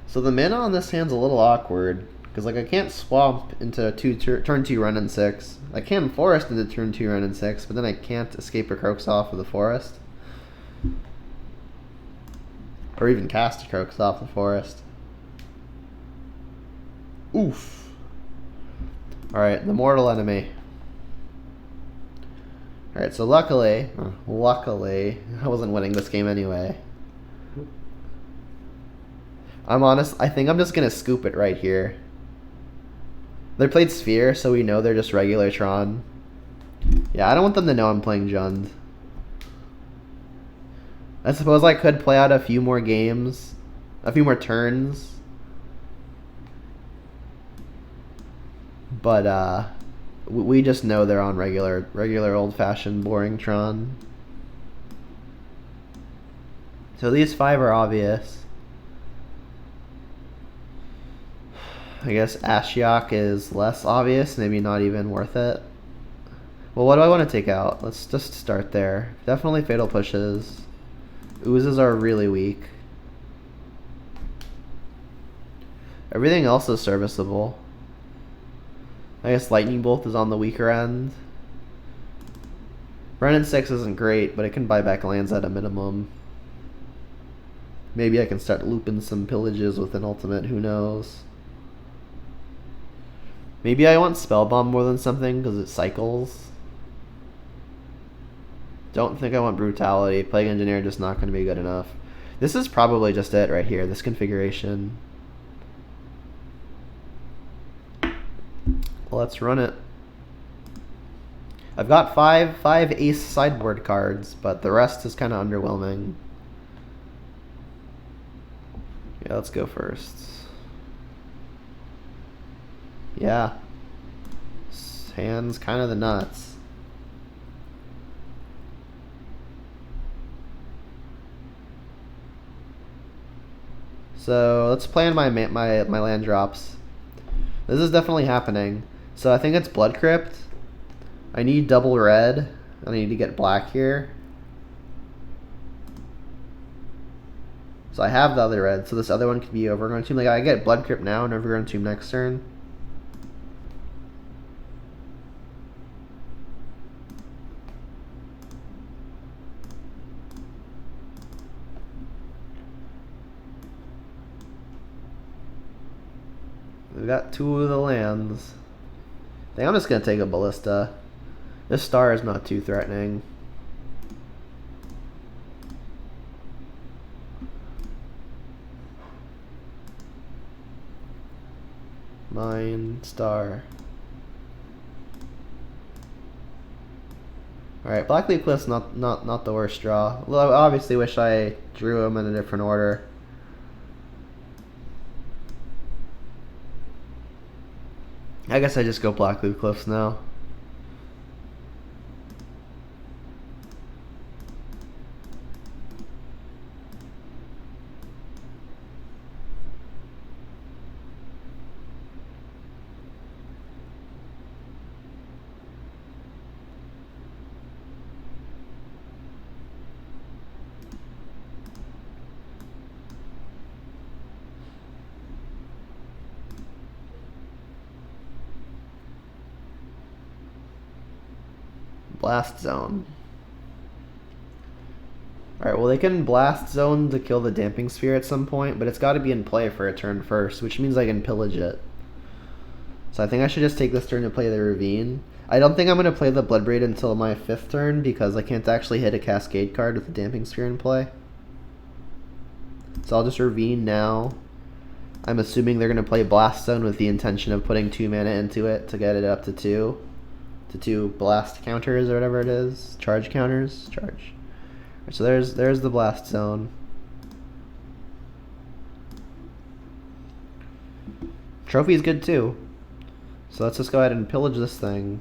S1: So the mana on this hand's a little awkward, because like I can't swamp into turn 2 run and 6. I can forest into turn 2 run and 6, but then I can't escape a Kroxoff with the forest. Or even cast a Kroxoff the forest. Oof. Alright, the mortal enemy. Alright, so luckily, I wasn't winning this game anyway. I'm honest, I think I'm just gonna scoop it right here. They played Sphere, so we know they're just regular Tron. Yeah, I don't want them to know I'm playing Jund. I suppose I could play out a few more games, a few more turns. But we just know they're on regular old-fashioned boring Tron. So these 5 are obvious. I guess Ashiok is less obvious, maybe not even worth it. Well, what do I want to take out? Let's just start there. Definitely Fatal Pushes. Oozes are really weak. Everything else is serviceable. I guess Lightning Bolt is on the weaker end. Run in 6 isn't great, but it can buy back lands at a minimum. Maybe I can start looping some pillages with an ultimate, who knows. Maybe I want Spellbomb more than something because it cycles. Don't think I want Brutality. Plague Engineer just not going to be good enough. This is probably just it right here, this configuration. Let's run it. I've got five ace sideboard cards, but the rest is kind of underwhelming. Yeah, let's go first. Yeah. Hand's kind of the nuts. So let's plan my land drops. This is definitely happening. So I think it's Blood Crypt. I need double red. I need to get black here. So I have the other red. So this other one could be Overgrown Tomb. Like I get Blood Crypt now and Overgrown Tomb next turn. We've got 2 of the lands. I think I'm just going to take a Ballista. This star is not too threatening. Mine, star. Alright, Blackleaf Cliff's not the worst draw. Although I obviously wish I drew them in a different order. I guess I just go Blackleaf Cliffs now. Blast Zone. Alright, well they can Blast Zone to kill the Damping Sphere at some point, but it's got to be in play for a turn first, which means I can pillage it. So I think I should just take this turn to play the Ravine. I don't think I'm going to play the Bloodbraid until my 5th turn, because I can't actually hit a Cascade card with the Damping Sphere in play. So I'll just Ravine now. I'm assuming they're going to play Blast Zone with the intention of putting 2 mana into it to get it up to 2. To 2 blast counters or whatever it is. Charge counters? Charge. So there's the Blast Zone. Trophy's good too. So let's just go ahead and pillage this thing.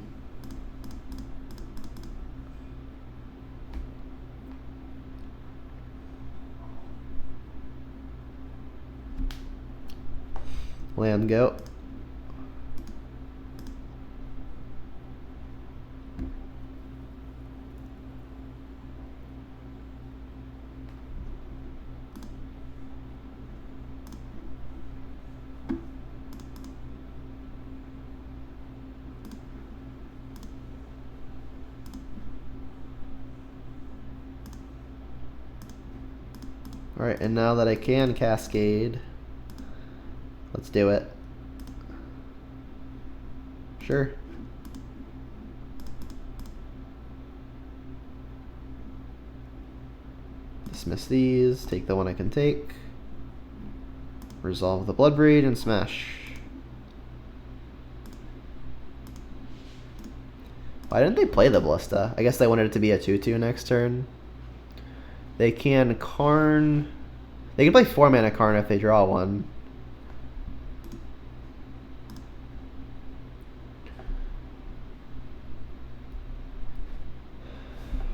S1: Land go. Alright, and now that I can Cascade, let's do it. Sure. Dismiss these, take the one I can take. Resolve the Bloodbraid and smash. Why didn't they play the Ballista? I guess they wanted it to be a 2/2 next turn. They can Karn. They can play 4 mana Karn if they draw one.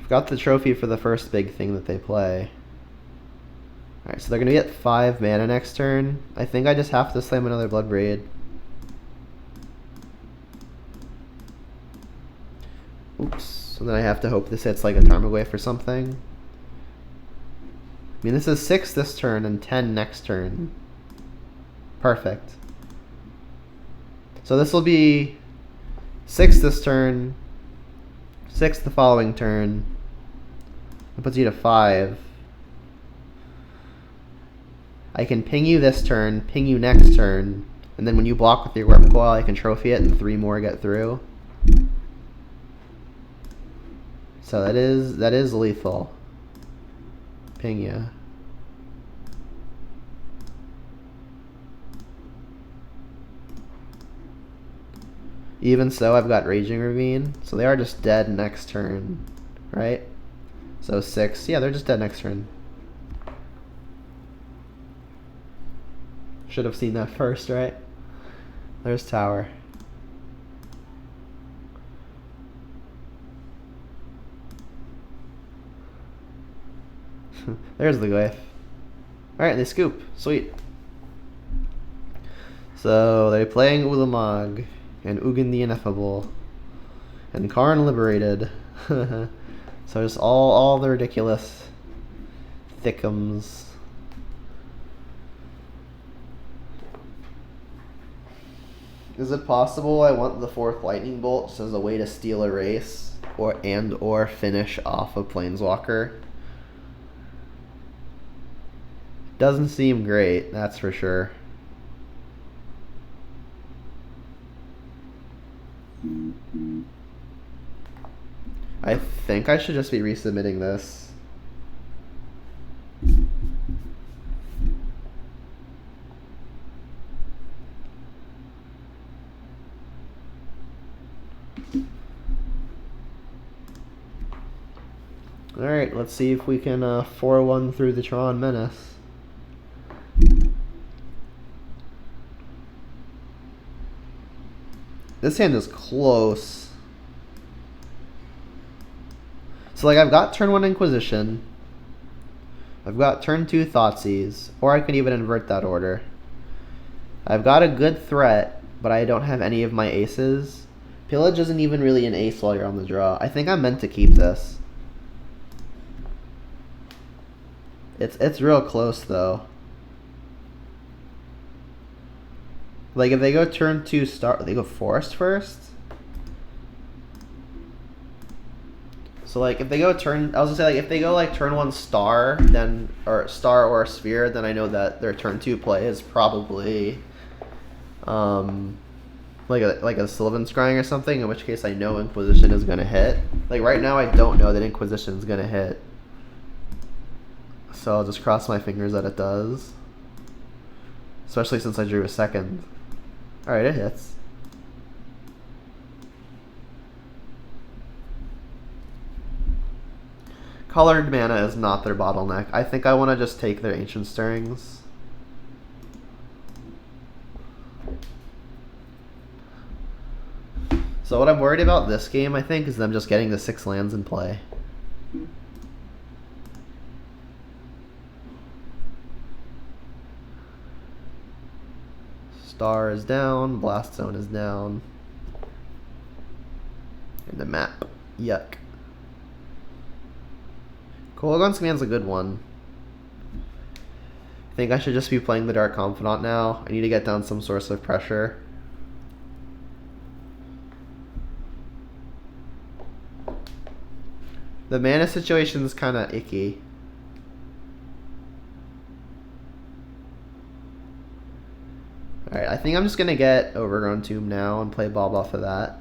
S1: I've got the trophy for the first big thing that they play. Alright, so they're going to get 5 mana next turn. I think I just have to slam another Bloodbraid. Oops. So then I have to hope this hits like a Tarmogoyf or something. I mean, this is 6 this turn and 10 next turn. Perfect. So this will be 6 this turn, 6 the following turn. It puts you to 5. I can ping you this turn, ping you next turn, and then when you block with your Warp Coil, I can trophy it and 3 more get through. So that is lethal. Ping you. Even so, I've got Raging Ravine, so they are just dead next turn, right? So 6, yeah, they're just dead next turn. Should have seen that first, right? There's Tower. There's the Goyf. Alright, they scoop. Sweet. So they're playing Ulamog and Ugin the Ineffable and Karn Liberated. So just all the ridiculous thickums. Is it possible I want the 4th Lightning Bolt just as a way to steal a race or finish off a Planeswalker? Doesn't seem great, that's for sure. I think I should just be resubmitting this. Alright, let's see if we can 4-1 through the Tron Menace. This hand is close. So like I've got turn 1 Inquisition. I've got turn 2 Thoughtseize. Or I can even invert that order. I've got a good threat, but I don't have any of my aces. Pillage isn't even really an ace while you're on the draw. I think I'm meant to keep this. It's real close though. Like if they go turn 2 they go Forest first? So like if they go turn, I was gonna say like if they go like turn 1 star, then or star or sphere, then I know that their turn 2 play is probably like a Sylvan Scrying or something. In which case I know Inquisition is gonna hit. Like right now I don't know that Inquisition is gonna hit. So I'll just cross my fingers that it does. Especially since I drew a second. Alright, it hits. Colored mana is not their bottleneck. I think I want to just take their Ancient Stirrings. So what I'm worried about this game, I think, is them just getting the 6 lands in play. Star is down, Blast Zone is down. And the map. Yuck. Kolaghan's Command's a good one. I think I should just be playing the Dark Confidant now. I need to get down some source of pressure. The mana situation is kind of icky. Alright, I think I'm just going to get Overgrown Tomb now and play Bob off of that.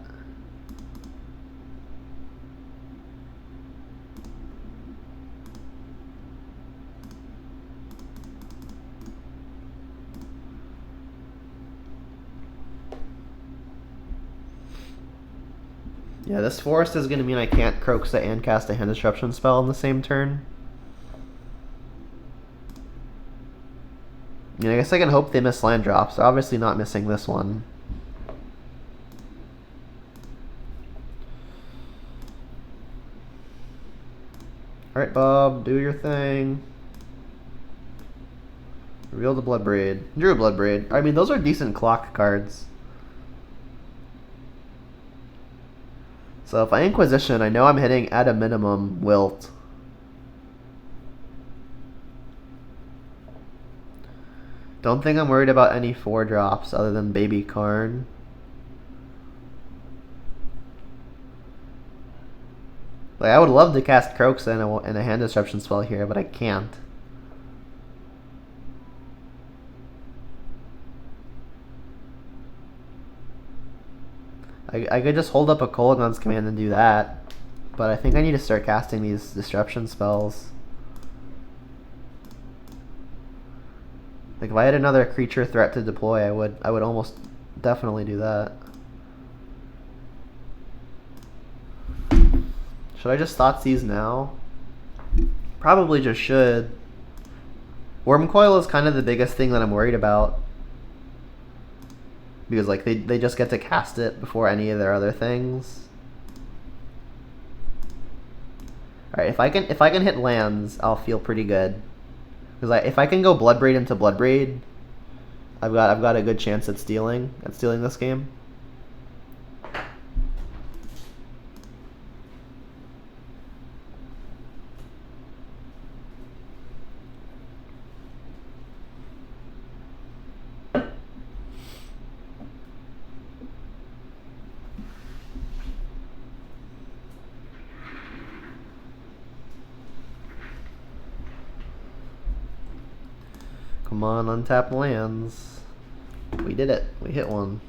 S1: Yeah, this forest is going to mean I can't Kroxa and cast a Hand Disruption spell on the same turn. I mean, I guess I can hope they miss land drops. They're obviously not missing this one. Alright, Bob, do your thing. Reveal the Bloodbraid. Drew a Bloodbraid. I mean, those are decent clock cards. So if I Inquisition, I know I'm hitting at a minimum Wilt. Don't think I'm worried about any 4 drops other than Baby Karn. Like I would love to cast Kroxa in a Hand Disruption spell here, but I can't. I could just hold up a Kolaghan's Command and do that, but I think I need to start casting these disruption spells. Like if I had another creature threat to deploy, I would almost definitely do that. Should I just Thoughtseize now? Probably just should. Wormcoil is kind of the biggest thing that I'm worried about. Because like they just get to cast it before any of their other things. Alright, if I can hit lands, I'll feel pretty good. Because if I can go Bloodbraid into Bloodbraid, I've got a good chance at stealing this game. Come on, untap lands. We did it. We hit one.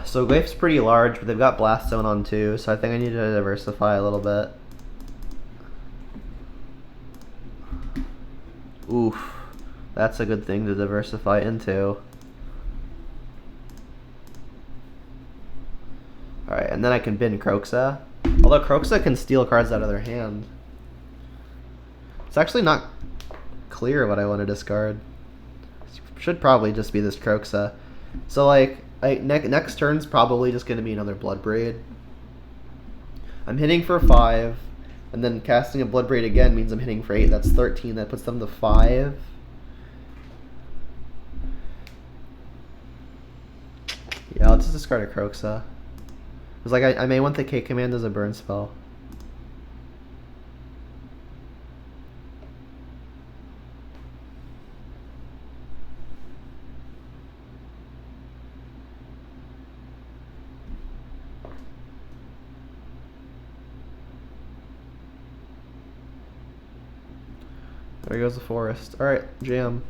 S1: So Glyph's pretty large, but they've got Blast Zone on too, so I think I need to diversify a little bit. Oof. That's a good thing to diversify into. Alright, and then I can bin Kroxa. Although Kroxa can steal cards out of their hand. It's actually not clear what I want to discard. Should probably just be this Kroxa. So like, next turn's probably just going to be another Bloodbraid. I'm hitting for 5, and then casting a Bloodbraid again means I'm hitting for 8. That's 13. That puts them to 5. Yeah, let's just discard a Kroxa. Because like I may want the K command as a burn spell. There goes the forest. Alright, jam.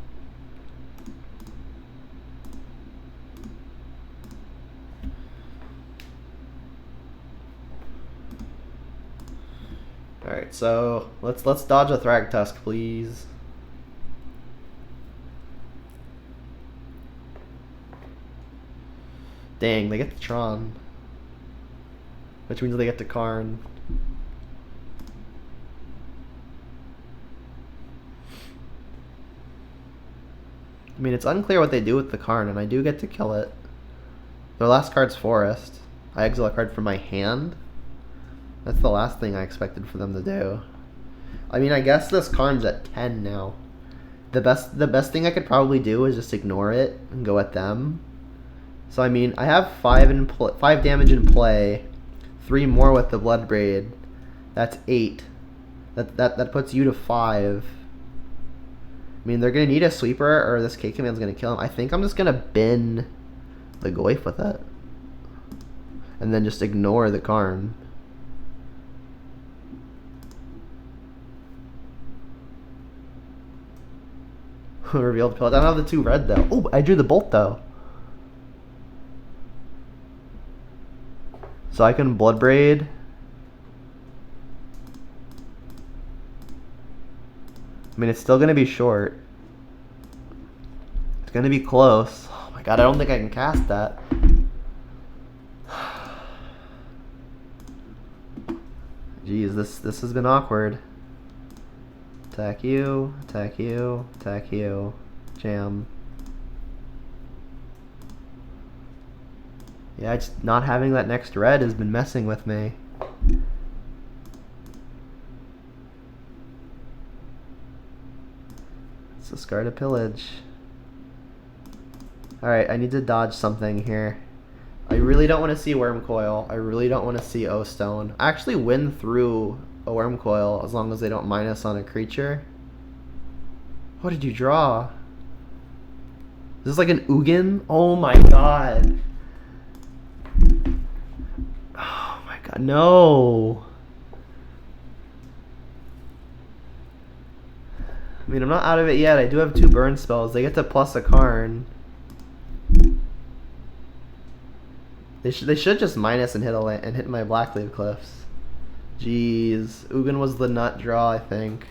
S1: Alright, so let's dodge a Thragtusk, please. Dang, they get the Tron. Which means they get the Karn. I mean, it's unclear what they do with the Karn, and I do get to kill it. Their last card's Forest. I exile a card from my hand. That's the last thing I expected for them to do. I mean, I guess this Karn's at 10 now. The best thing I could probably do is just ignore it and go at them. So I mean, I have 5 damage in play, 3 more with the Blood Braid. That's 8. That puts you to 5. I mean, they're gonna need a sweeper, or this K Command's gonna kill him. I think I'm just gonna bin the Goyf with it, and then just ignore the Karn. Revealed Pilot. I don't have the 2 red though. Oh, I drew the Bolt though. So I can Blood Braid. I mean, it's still going to be short. It's going to be close. Oh my god, I don't think I can cast that. Jeez, this has been awkward. Attack you, attack you, attack you. Jam. Yeah, just not having that next red has been messing with me. Discard a pillage. Alright, I need to dodge something here. I really don't want to see Worm Coil. I really don't want to see O-Stone. I actually win through a Worm Coil as long as they don't minus on a creature. What did you draw? Is this like an Ugin? Oh my god. Oh my god, no. I mean, I'm not out of it yet. I do have 2 burn spells. They get to plus a Karn. They should just minus and hit my Blackleaf Cliffs. Jeez, Ugin was the nut draw, I think.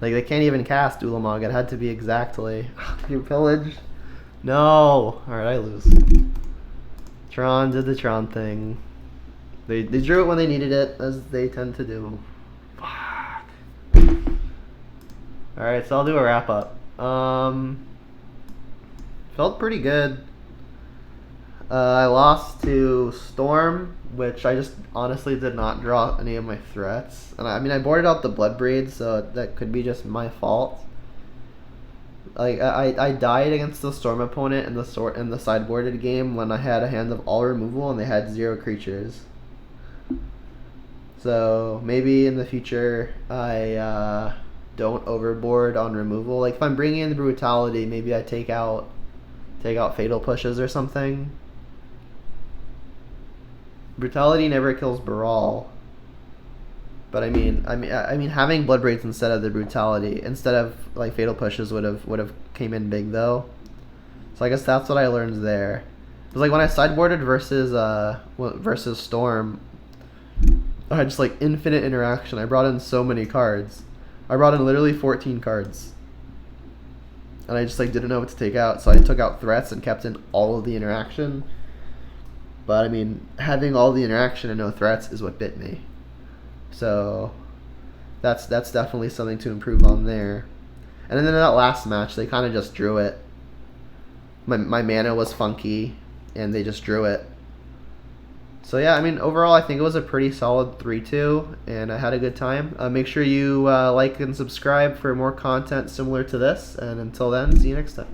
S1: Like, they can't even cast Ulamog. It had to be exactly. You pillage? No. Alright, I lose. Tron did the Tron thing. They drew it when they needed it, as they tend to do. Alright, so I'll do a wrap up. Felt pretty good. I lost to Storm, which I just honestly did not draw any of my threats. And I mean, I boarded out the Blood Braid, so that could be just my fault. Like, I died against the Storm opponent in the sideboarded game when I had a hand of all removal and they had 0 creatures. So maybe in the future I don't overboard on removal. Like if I'm bringing in the Brutality, maybe I take out Fatal Pushes or something. Brutality never kills Baral, but I mean having Blood Braids instead of the Brutality, instead of like Fatal Pushes would have came in big though. So I guess that's what I learned there. It was like when I sideboarded versus Storm, I had just like infinite interaction. I brought in so many cards. I brought in literally 14 cards. And I just like didn't know what to take out, so I took out threats and kept in all of the interaction. But I mean, having all the interaction and no threats is what bit me. So that's definitely something to improve on there. And then in that last match, they kind of just drew it. My mana was funky, and they just drew it. So yeah, I mean, overall, I think it was a pretty solid 3-2, and I had a good time. Make sure you like and subscribe for more content similar to this, and until then, see you next time.